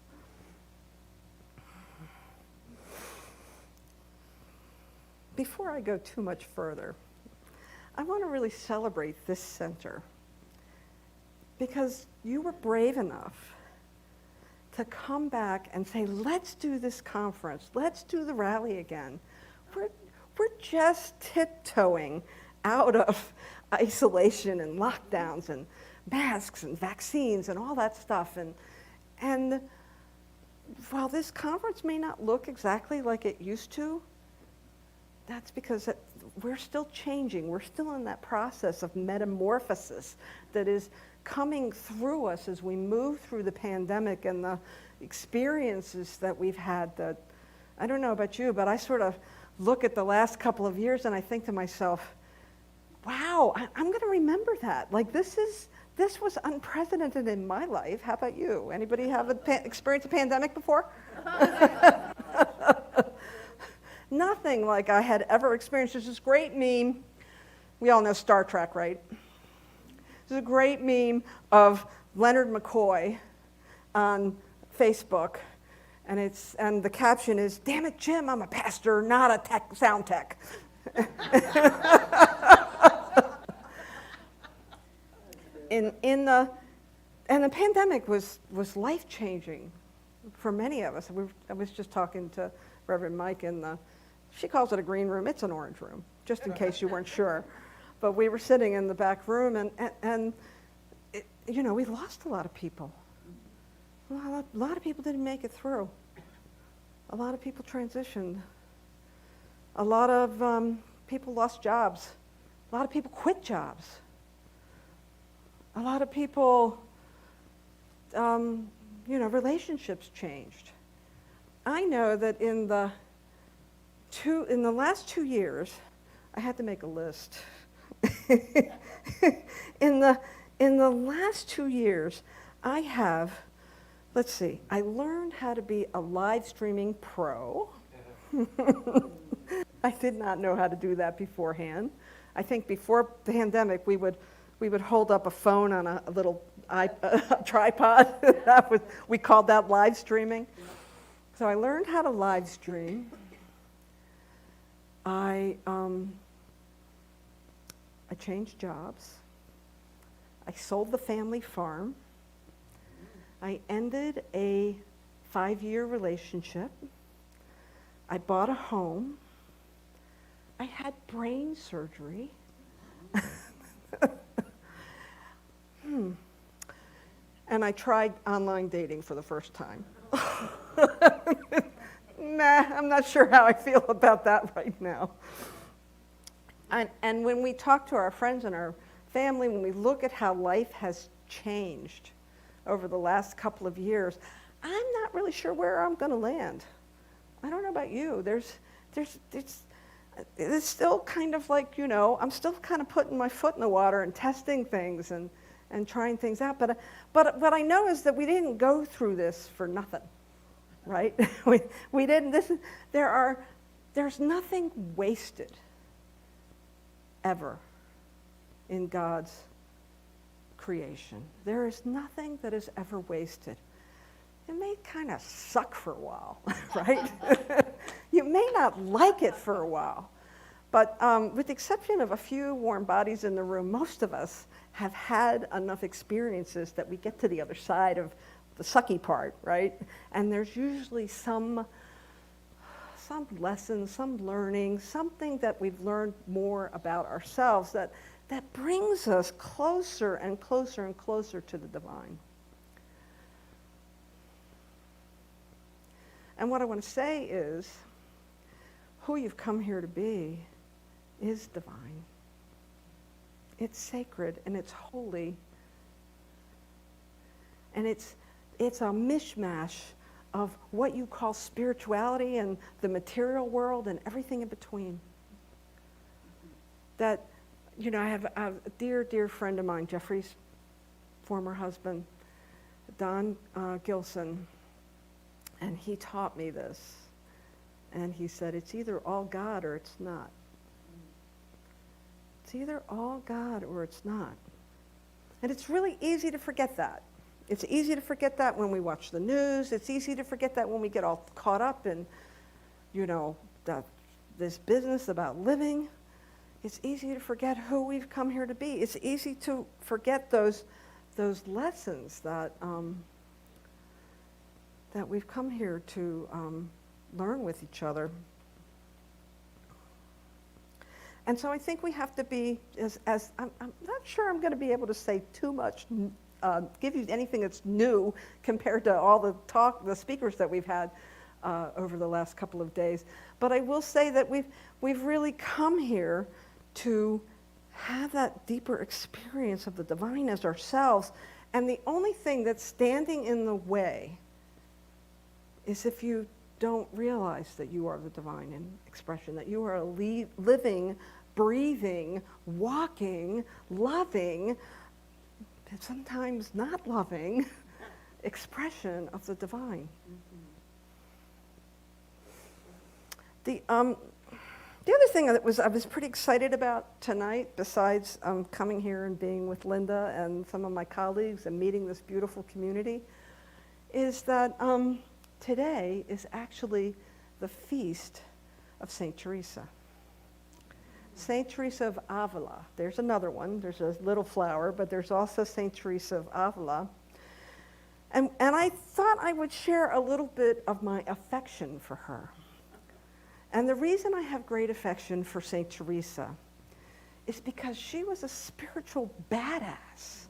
Before I go too much further, I want to really celebrate this center, because you were brave enough to come back and say, let's do this conference, let's do the rally again. We're just tiptoeing out of isolation and lockdowns and masks and vaccines and all that stuff. And while this conference may not look exactly like it used to, that's because we're still changing. We're still in that process of metamorphosis that is coming through us as we move through the pandemic and the experiences that we've had. That, I don't know about you, but I sort of look at the last couple of years and I think to myself, wow, I'm going to remember that. Like this was unprecedented in my life. How about you? Anybody have experienced a pandemic before? Nothing like I had ever experienced. There's this great meme. We all know Star Trek, right? There's a great meme of Leonard McCoy on Facebook, and the caption is, "Damn it, Jim, I'm a pastor, not a sound tech." And the pandemic was life-changing for many of us. I was just talking to Reverend Mike she calls it a green room. It's an orange room, just in case you weren't sure. But we were sitting in the back room, and we lost a lot of people. A lot of people didn't make it through. A lot of people transitioned. A lot of people lost jobs. A lot of people quit jobs. A lot of people, relationships changed. I know that in the last 2 years, I had to make a list. In the last 2 years, I have, let's see, I learned how to be a live streaming pro. I did not know how to do that beforehand. I think before the pandemic, we would hold up a phone on a little tripod. We called that live streaming. So I learned how to live stream. I changed jobs. I sold the family farm. I ended a 5-year relationship. I bought a home. I had brain surgery. And I tried online dating for the first time. I'm not sure how I feel about that right now. And when we talk to our friends and our family, when we look at how life has changed over the last couple of years, I'm not really sure where I'm going to land. I don't know about you. It's still kind of like, I'm still kind of putting my foot in the water and testing things. And and trying things out. But what I know is that we didn't go through this for nothing, right? we didn't. There's nothing wasted ever in God's creation. There is nothing that is ever wasted. It may kind of suck for a while, right? You may not like it for a while. But with the exception of a few warm bodies in the room, most of us have had enough experiences that we get to the other side of the sucky part, right? And there's usually some lesson, some learning, something that we've learned more about ourselves that brings us closer and closer and closer to the divine. And what I want to say is, who you've come here to be is divine. It's sacred and it's holy. And it's a mishmash of what you call spirituality and the material world and everything in between. That, you know, I have a dear, dear friend of mine, Jeffrey's former husband, Don Gilson, and he taught me this. And he said, it's either all God or it's not. It's either all God or it's not. And it's really easy to forget that. It's easy to forget that when we watch the news. It's easy to forget that when we get all caught up in, you know, this business about living. It's easy to forget who we've come here to be. It's easy to forget those lessons that we've come here to learn with each other. And so I think we have to be, as I'm not sure I'm going to be able to say too much, give you anything that's new compared to all the speakers that we've had over the last couple of days. But I will say that we've really come here to have that deeper experience of the divine as ourselves. And the only thing that's standing in the way is if you don't realize that you are the divine in expression, that you are a living, breathing, walking, loving, and sometimes not loving expression of the divine. The other thing that I was pretty excited about tonight, besides coming here and being with Linda and some of my colleagues and meeting this beautiful community, is that today is actually the feast of St. Teresa. St. Teresa of Avila. There's another one. There's a little flower, but there's also St. Teresa of Avila. And I thought I would share a little bit of my affection for her. And the reason I have great affection for St. Teresa is because she was a spiritual badass.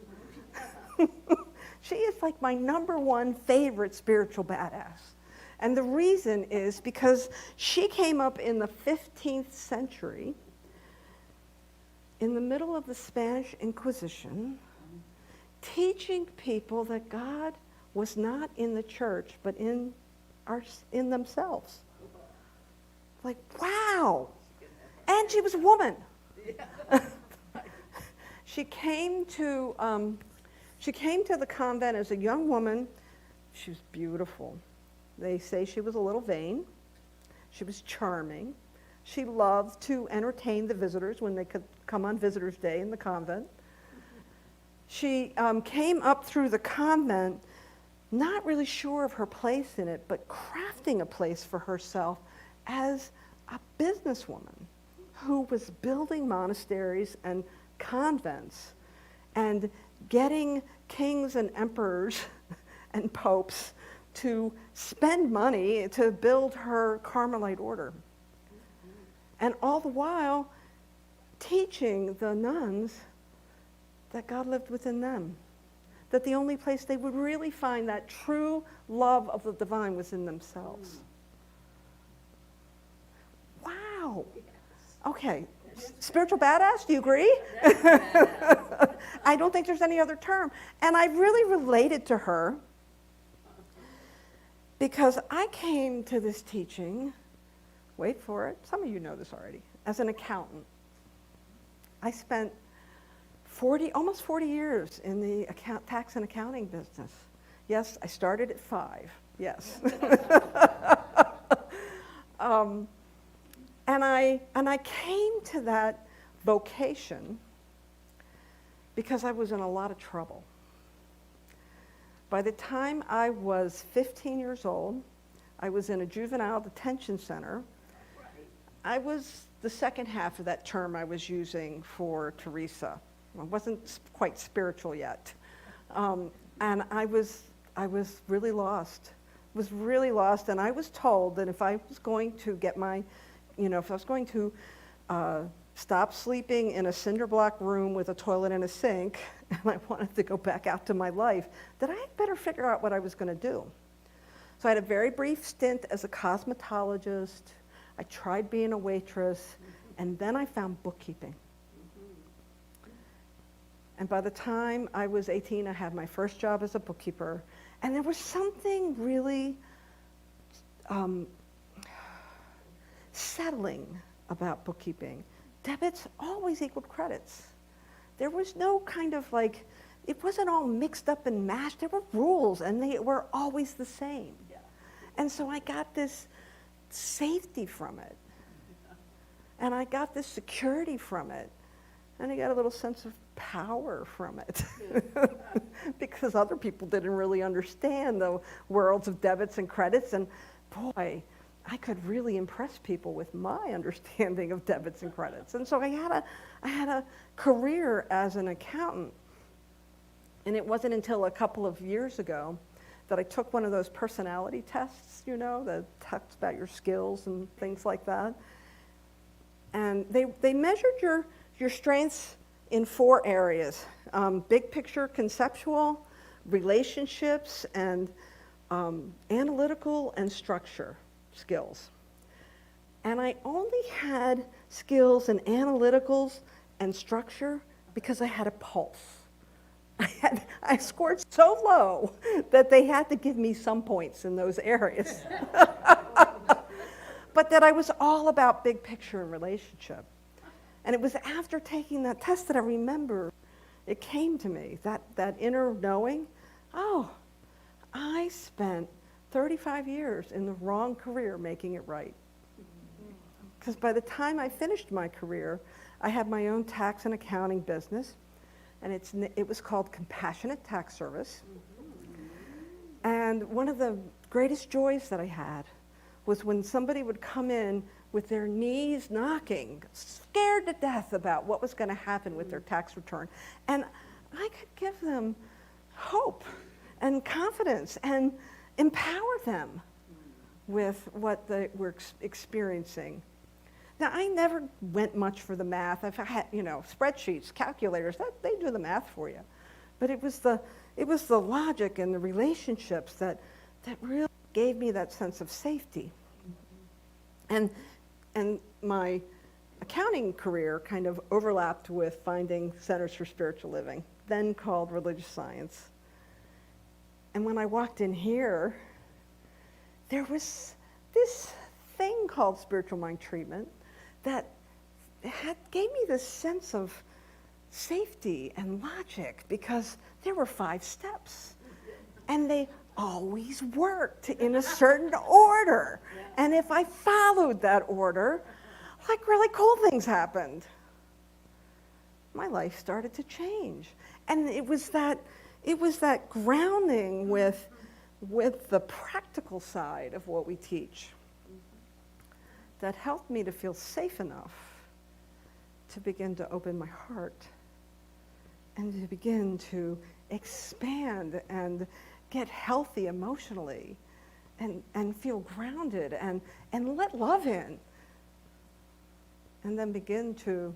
She is like my #1 favorite spiritual badass. And the reason is because she came up in the 15th century, in the middle of the Spanish Inquisition, teaching people that God was not in the church, but in themselves. Like, wow! And she was a woman. She came to the convent as a young woman. She was beautiful. They say she was a little vain. She was charming. She loved to entertain the visitors when they could come on Visitors' Day in the convent. She came up through the convent, not really sure of her place in it, but crafting a place for herself as a businesswoman who was building monasteries and convents and getting kings and emperors and popes to spend money to build her Carmelite order. And all the while teaching the nuns that God lived within them, that the only place they would really find that true love of the divine was in themselves. Wow. Okay. Spiritual badass, do you agree? I don't think there's any other term. And I really related to her because I came to this teaching, wait for it, some of you know this already, as an accountant. I spent almost 40 years in the tax and accounting business. Yes, I started at 5, yes. And I came to that vocation because I was in a lot of trouble. By the time I was 15 years old, I was in a juvenile detention center. I was the second half of that term I was using for Teresa. I wasn't quite spiritual yet. And I was really lost. Was really lost, and I was told that if I was going to get my, if I was going to stop sleeping in a cinder block room with a toilet and a sink, and I wanted to go back out to my life, that I had better figure out what I was going to do. So I had a very brief stint as a cosmetologist. I tried being a waitress, and then I found bookkeeping. And by the time I was 18, I had my first job as a bookkeeper. And there was something really settling about bookkeeping. Debits always equaled credits. There was no kind of it wasn't all mixed up and mashed. There were rules, and they were always the same. Yeah. And so I got this safety from it. And I got this security from it. And I got a little sense of power from it. Because other people didn't really understand the worlds of debits and credits. And boy, I could really impress people with my understanding of debits and credits. And so I had a career as an accountant. And it wasn't until a couple of years ago that I took one of those personality tests, that talks about your skills and things like that. And they measured your strengths in 4 areas: big picture, conceptual, relationships, and analytical and structure skills. And I only had skills in analyticals and structure because I had a pulse. I scored so low that they had to give me some points in those areas. But that I was all about big picture and relationship. And it was after taking that test that I remember it came to me, that inner knowing, oh, I spent 35 years in the wrong career making it right. Because by the time I finished my career, I had my own tax and accounting business, and it was called Compassionate Tax Service. And one of the greatest joys that I had was when somebody would come in with their knees knocking, scared to death about what was going to happen with their tax return. And I could give them hope and confidence and empower them with what they were experiencing. Now, I never went much for the math. I've had, spreadsheets, calculators, they do the math for you. But it was the logic and the relationships that really gave me that sense of safety. And my accounting career kind of overlapped with finding Centers for Spiritual Living, then called Religious Science. And when I walked in here, there was this thing called spiritual mind treatment that gave me this sense of safety and logic, because there were 5 steps. And they always worked in a certain order. And if I followed that order, really cool things happened. My life started to change. And it was that grounding with the practical side of what we teach that helped me to feel safe enough to begin to open my heart and to begin to expand and get healthy emotionally and feel grounded and let love in. And then begin to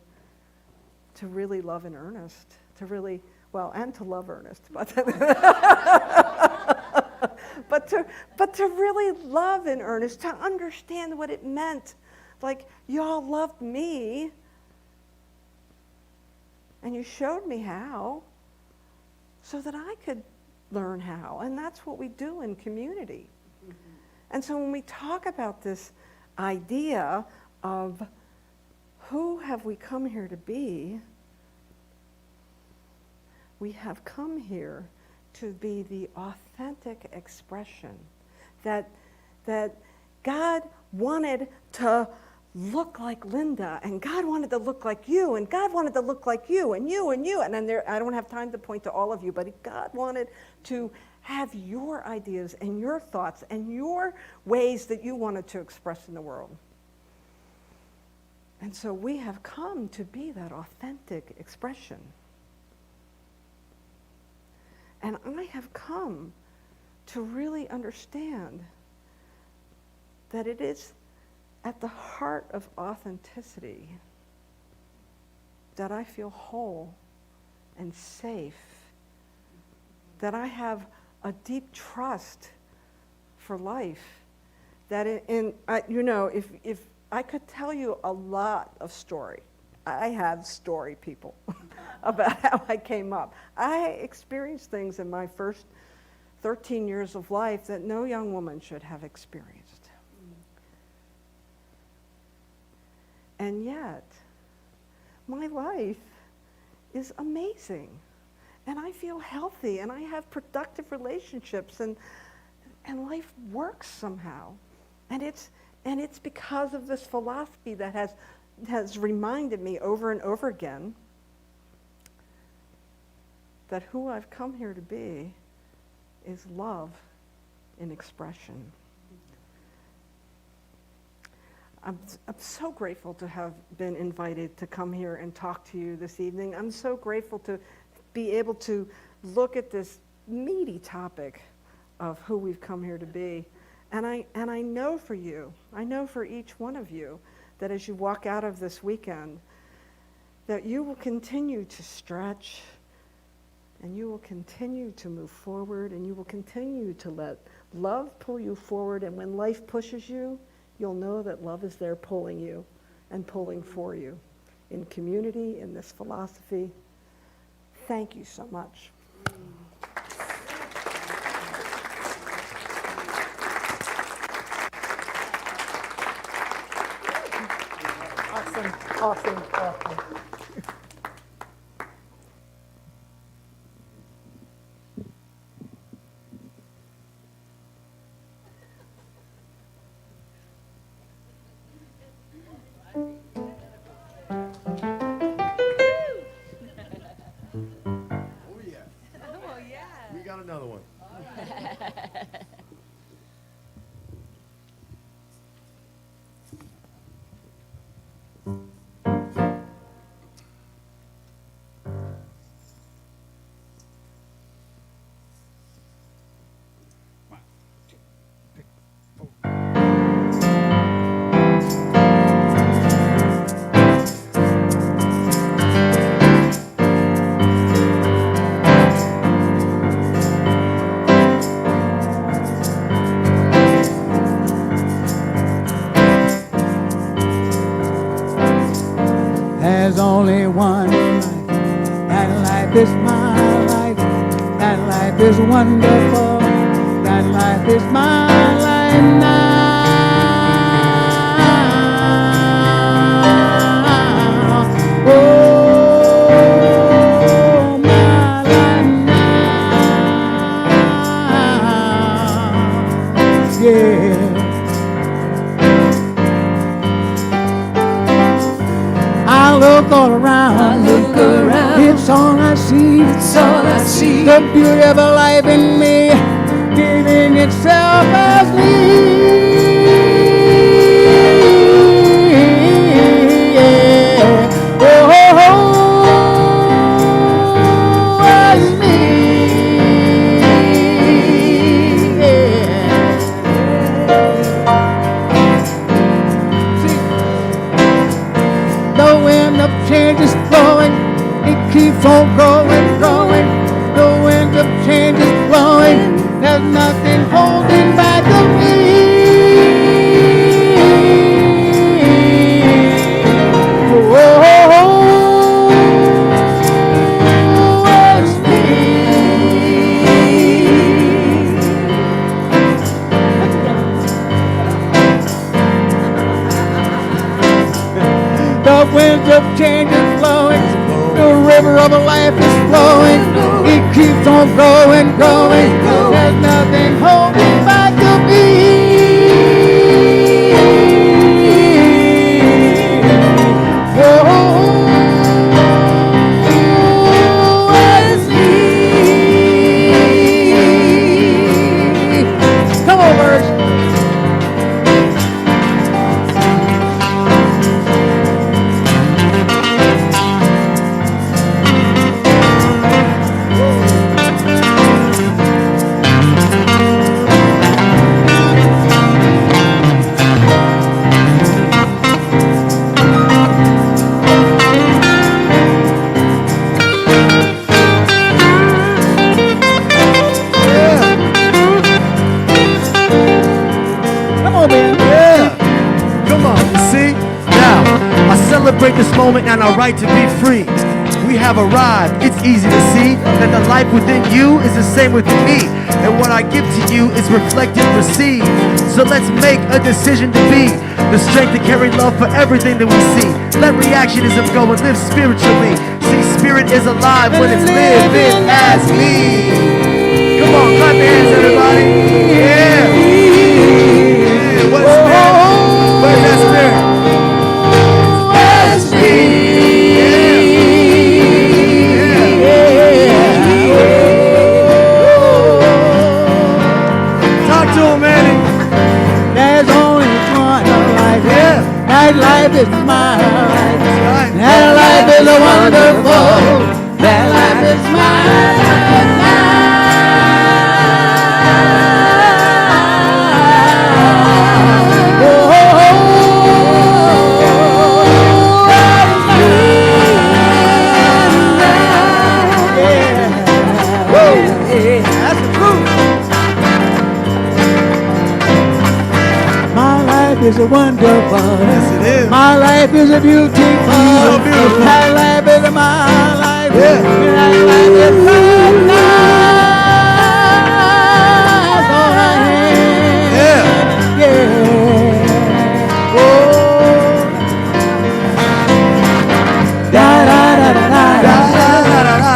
really love in earnest, and to love earnest, but but to really love in earnest, to understand what it meant. Like, y'all loved me, and you showed me how, so that I could learn how. And that's what we do in community. Mm-hmm. And so when we talk about this idea of who have we come here to be, we have come here to be the authentic expression that God wanted to look like Linda, and God wanted to look like you, and God wanted to look like you, and you, and you. And then I don't have time to point to all of you, but God wanted to have your ideas and your thoughts and your ways that you wanted to express in the world. And so we have come to be that authentic expression. And I have come to really understand that it is at the heart of authenticity that I feel whole and safe, that I have a deep trust for life, that if I could tell you a lot of story, I have story, people, about how I came up. I experienced things in my first 13 years of life that no young woman should have experienced. And yet, my life is amazing. And I feel healthy, and I have productive relationships, and life works somehow. And it's because of this philosophy that has reminded me over and over again that who I've come here to be is love in expression. I'm so grateful to have been invited to come here and talk to you this evening. I'm so grateful to be able to look at this meaty topic of who we've come here to be. And I know for you, I know for each one of you, that as you walk out of this weekend, that you will continue to stretch, and you will continue to move forward, and you will continue to let love pull you forward. And when life pushes you, you'll know that love is there pulling you and pulling for you in community, in this philosophy. Thank you so much. Awesome. We got another one. There's only one life, that life is my life, that life is wonderful, that life is my life now. Oh, my life now, yeah. I look all around, it's all I see, the beauty of a life in me, giving itself as me. Yeah. Oh, as me. Yeah. The wind of change is blowing, it keeps on growing, growing. The wind of change is blowing, there's nothing holding back of me. Oh, it's me. The wind of change is blowing, the river of life is flowing. keeps on growing, growing. There's nothing holding back the beat. Oh, Wesley. Come on, birds. Celebrate this moment and our right to be free. We have arrived. It's easy to see that the life within you is the same within me. And what I give to you is reflected, received. So let's make a decision to be the strength to carry love for everything that we see. Let reactionism go and live spiritually. See, spirit is alive when it's living as me. Come on, clap your hands, everybody. Yeah. What's spirit? Where's that spirit? Life is my life. That life is a wonderful. That life is my That's the truth. My life is a wonderful. My life is a beautiful. So beautiful. My life is my life. Yeah. My life is my life. All I am. Yeah. Yeah. Oh. Da da da da da da da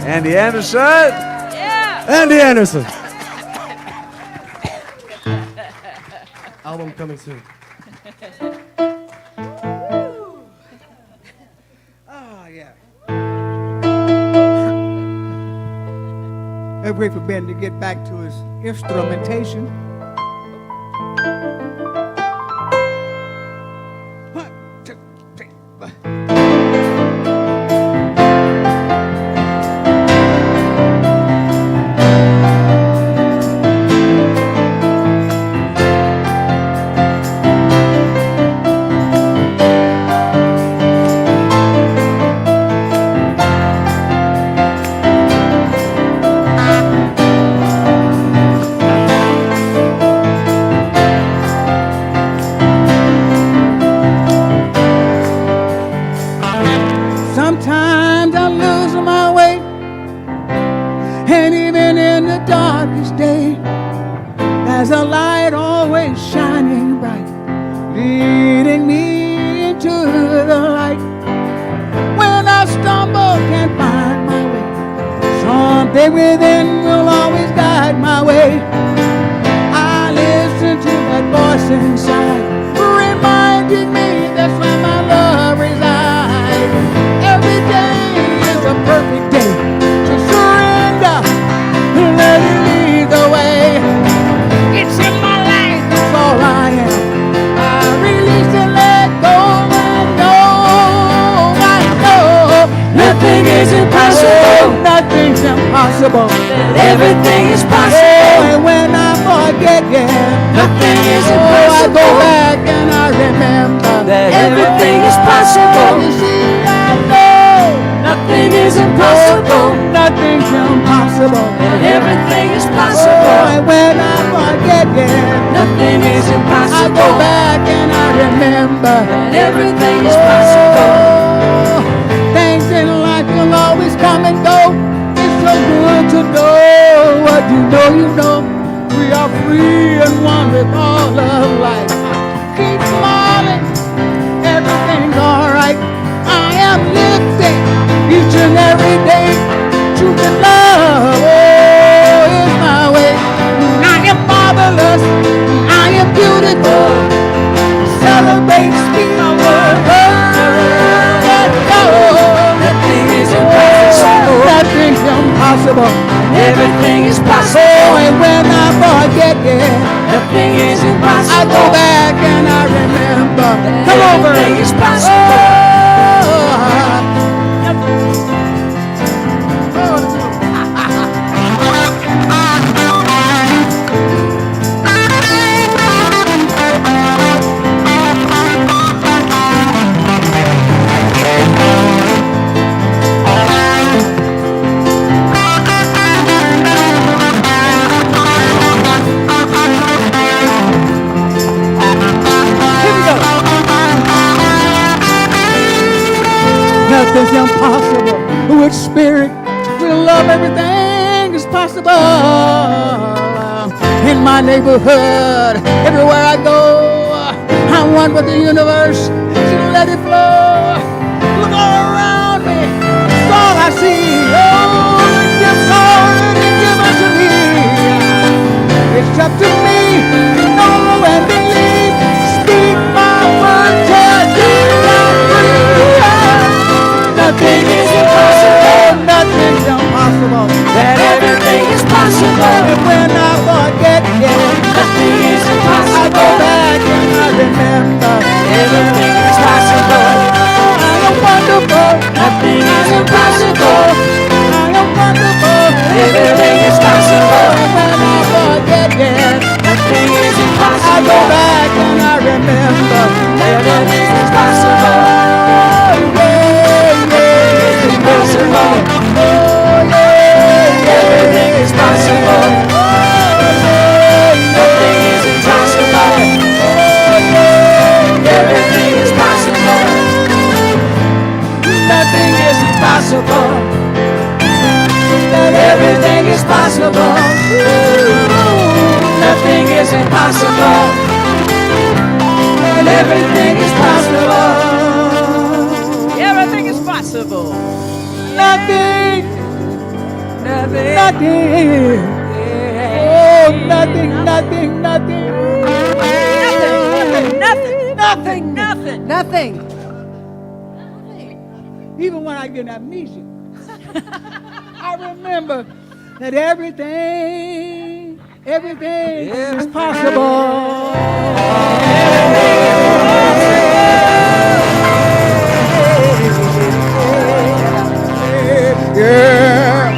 Andy Anderson. Andy Anderson. Album coming soon. Oh, yeah. Let's wait for Ben to get back to his instrumentation. One, two, three, four. Sometimes I lose my way, and even in the darkest day, there's a light always shining bright, leading me into the light. When I stumble, can't find my way, something within will always guide my way. I listen to that voice inside, reminding me that's where my love resides. Every day is a perfect day to surrender and let it lead the way. It's in my life, that's all I am. I release and let go and know nothing is impossible. Nothing's impossible. Everything is possible. And when I forget, Nothing is I impossible. go back and I remember That everything is possible. You see, I know Nothing is impossible. Nothing's impossible. And everything is possible. And when I forget, yeah, Nothing is I impossible. go back and I remember. And everything is possible. Oh, things in life will always come and go. It's so good to know what you know, you know. We are free and one with all of life. Keep smiling, everything's alright. I am lifting each and every day. Truth and love, oh, is my way. I am marvelous, I am beautiful. Celebrate, speak my word. Nothing is impossible. Nothing's impossible. Everything is Oh, possible. and when I forget, yeah, Nothing is I impossible. go back and I remember. Come over. Everything is possible. Nothing's impossible. With spirit, with love, everything is possible. In my neighborhood, everywhere I go, I'm one with the universe. So let it flow. Look all around me. It's all I see. Oh, the gifts already given to me. It's up to me to know and believe. Speak my word, tell you I'm free. Nothing is impossible. Nothing's impossible. That everything is possible. And when I forget, yeah, Nothing is I go impossible. back and I remember. Everything is possible. I am wonderful. Nothing is I impossible. am wonderful. Everything is possible. And when I forget, yeah, Nothing is I go impossible. back and I remember. Everything is possible. Possible. Everything is possible. Nothing is impossible. Everything is possible. Nothing is impossible. Everything is possible. Nothing is impossible. And everything is possible. Everything is possible. Nothing. Nothing. Nothing. Oh, nothing, nothing, nothing. Nothing. Nothing. Nothing. Even when I get amnesia, I remember that everything is possible. Yeah.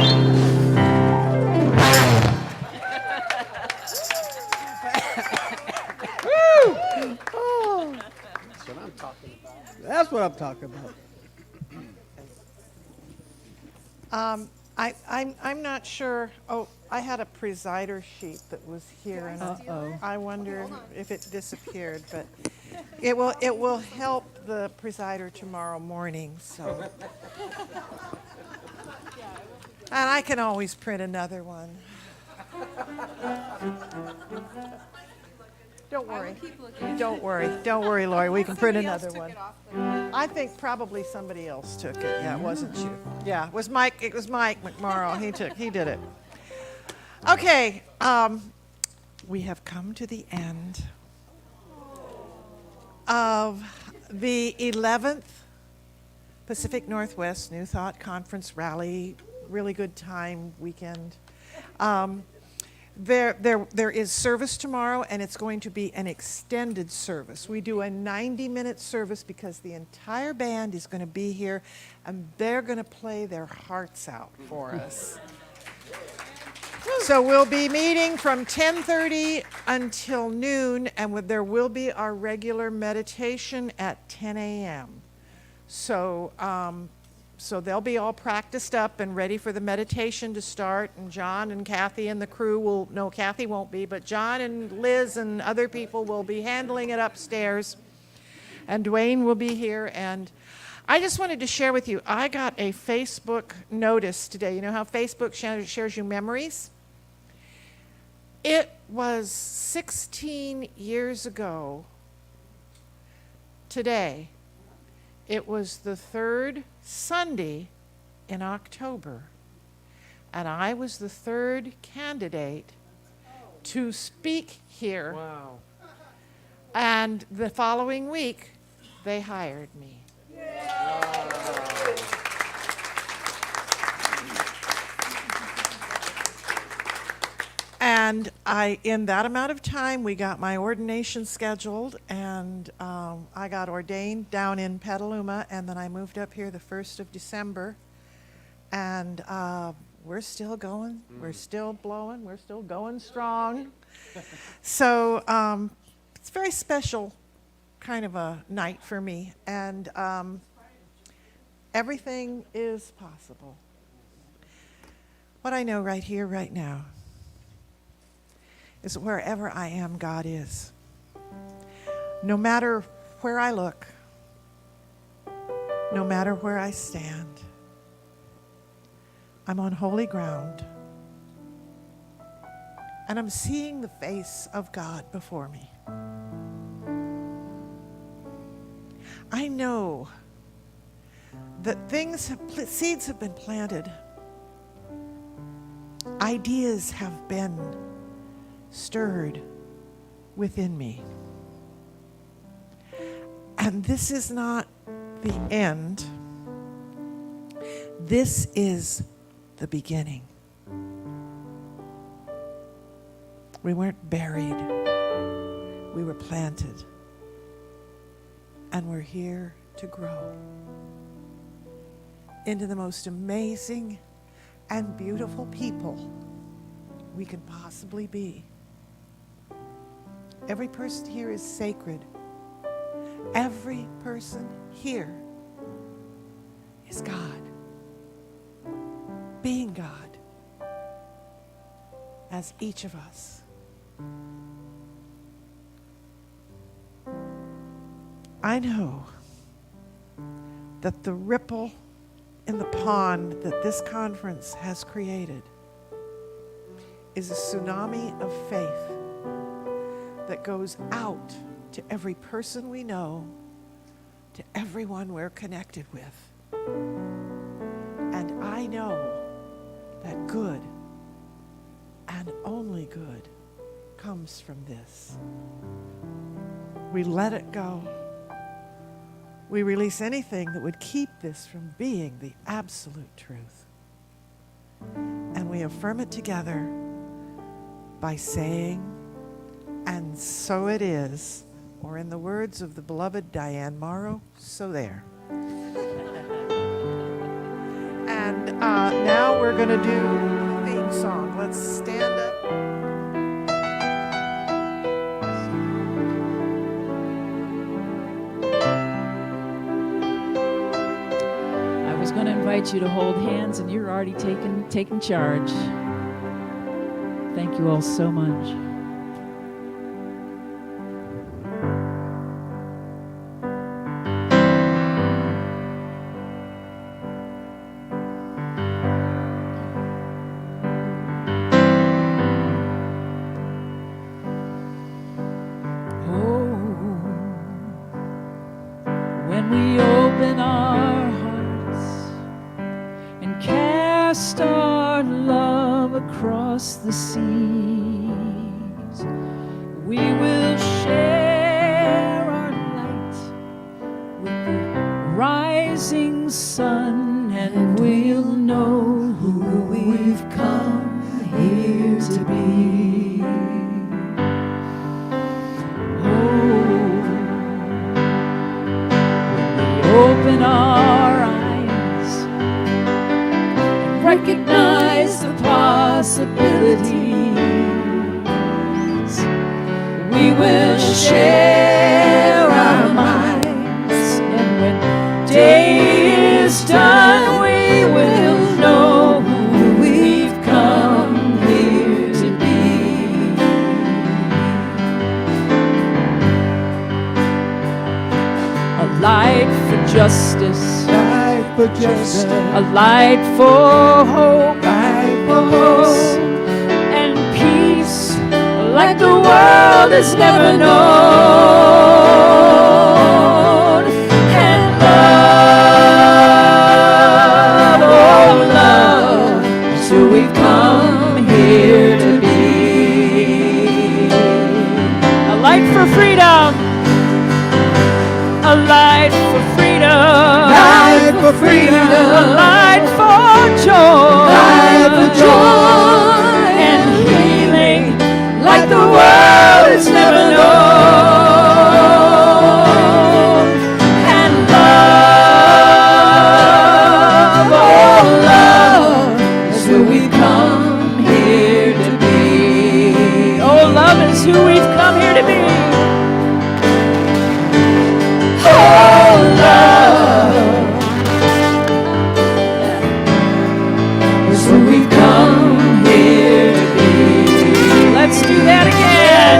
That's what I'm talking about. I'm not sure. Oh, I had a presider sheet that was here, and I wonder if it disappeared. But it will help the presider tomorrow morning. So, and I can always print another one. Don't worry. Don't worry, Lori. We can print another one. I think probably somebody else took it. Yeah, it wasn't you. Yeah, it was Mike. It was Mike McMorrow. He did it. Okay, we have come to the end of the 11th Pacific Northwest New Thought Conference Rally. Really good time weekend. There is service tomorrow, and it's going to be an extended service. We do a 90-minute service because the entire band is going to be here, and they're going to play their hearts out for us. So we'll be meeting from 10:30 until noon, and there will be our regular meditation at 10 a.m. So So they'll be all practiced up and ready for the meditation to start. And John and Kathy and the crew will, no, Kathy won't be, but John and Liz and other people will be handling it upstairs. And Dwayne will be here. And I just wanted to share with you, I got a Facebook notice today. You know how Facebook shares you memories? It was 16 years ago today. It was the third Sunday in October, and I was the third candidate to speak here. Wow. And the following week, they hired me. And in that amount of time, we got my ordination scheduled, and I got ordained down in Petaluma, and then I moved up here the 1st of December, and we're still going, we're still blowing, we're still going strong. So it's a very special kind of a night for me, and everything is possible. What I know right here, right now, is wherever I am, God is. No matter where I look, no matter where I stand, I'm on holy ground, and I'm seeing the face of God before me. I know that seeds have been planted, ideas have been stirred within me. And this is not the end. This is the beginning. We weren't buried. We were planted. And we're here to grow into the most amazing and beautiful people we can possibly be. Every person here is sacred. Every person here is God, being God, as each of us. I know that the ripple in the pond that this conference has created is a tsunami of faith that goes out to every person we know, to everyone we're connected with. And I know that good and only good comes from this. We let it go. We release anything that would keep this from being the absolute truth. And we affirm it together by saying, "And so it is," or in the words of the beloved Diane Morrow, "So there." And now we're going to do the theme song. Let's stand up. I was going to invite you to hold hands, and you're already taking charge. Thank you all so much. When we open our hearts and cast our love across the seas, we will share our light with the rising sun, and we'll know who we've come here to be. Open our eyes and recognize the possibilities. We will share our minds, and when day is done, justice, Life for justice. a light for hope, Life for hope. and peace like the world has never known. And love, oh love, is who we've come here to be. A light for freedom, a light for freedom, Life for freedom. a light for joy, Light for joy. and healing like the world has never known. And love, oh love, is who we've come here to be. Oh, love is who we've come here to be. Oh, love is who we've come here to be. Let's do that again.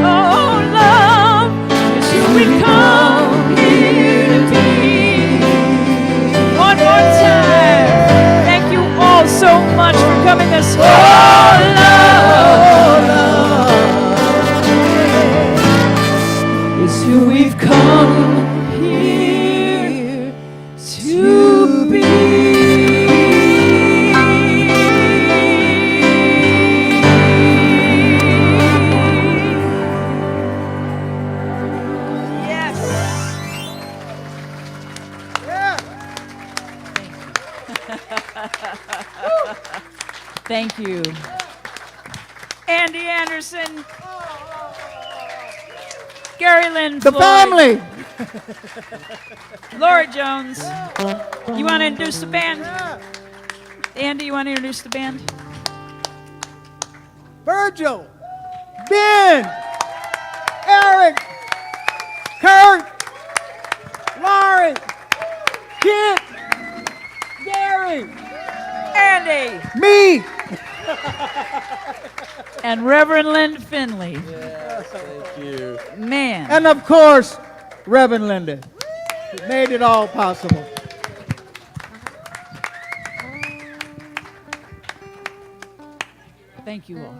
Oh, love is who we've come here to be. One more time. Thank you all so much for coming this far. Is who we've come here to be. Yes. Thank you. Andy Anderson. Gary Lynn The Floyd. family. Laura Jones. You want to introduce the band? Andy, you want to introduce the band? Virgil. Ben. Eric. Kurt. Laurie. Kent. Gary. Andy. Me. And Reverend Lynn Finley. Thank you. Man. And of course, Reverend Linda. Made it all possible. Thank you all.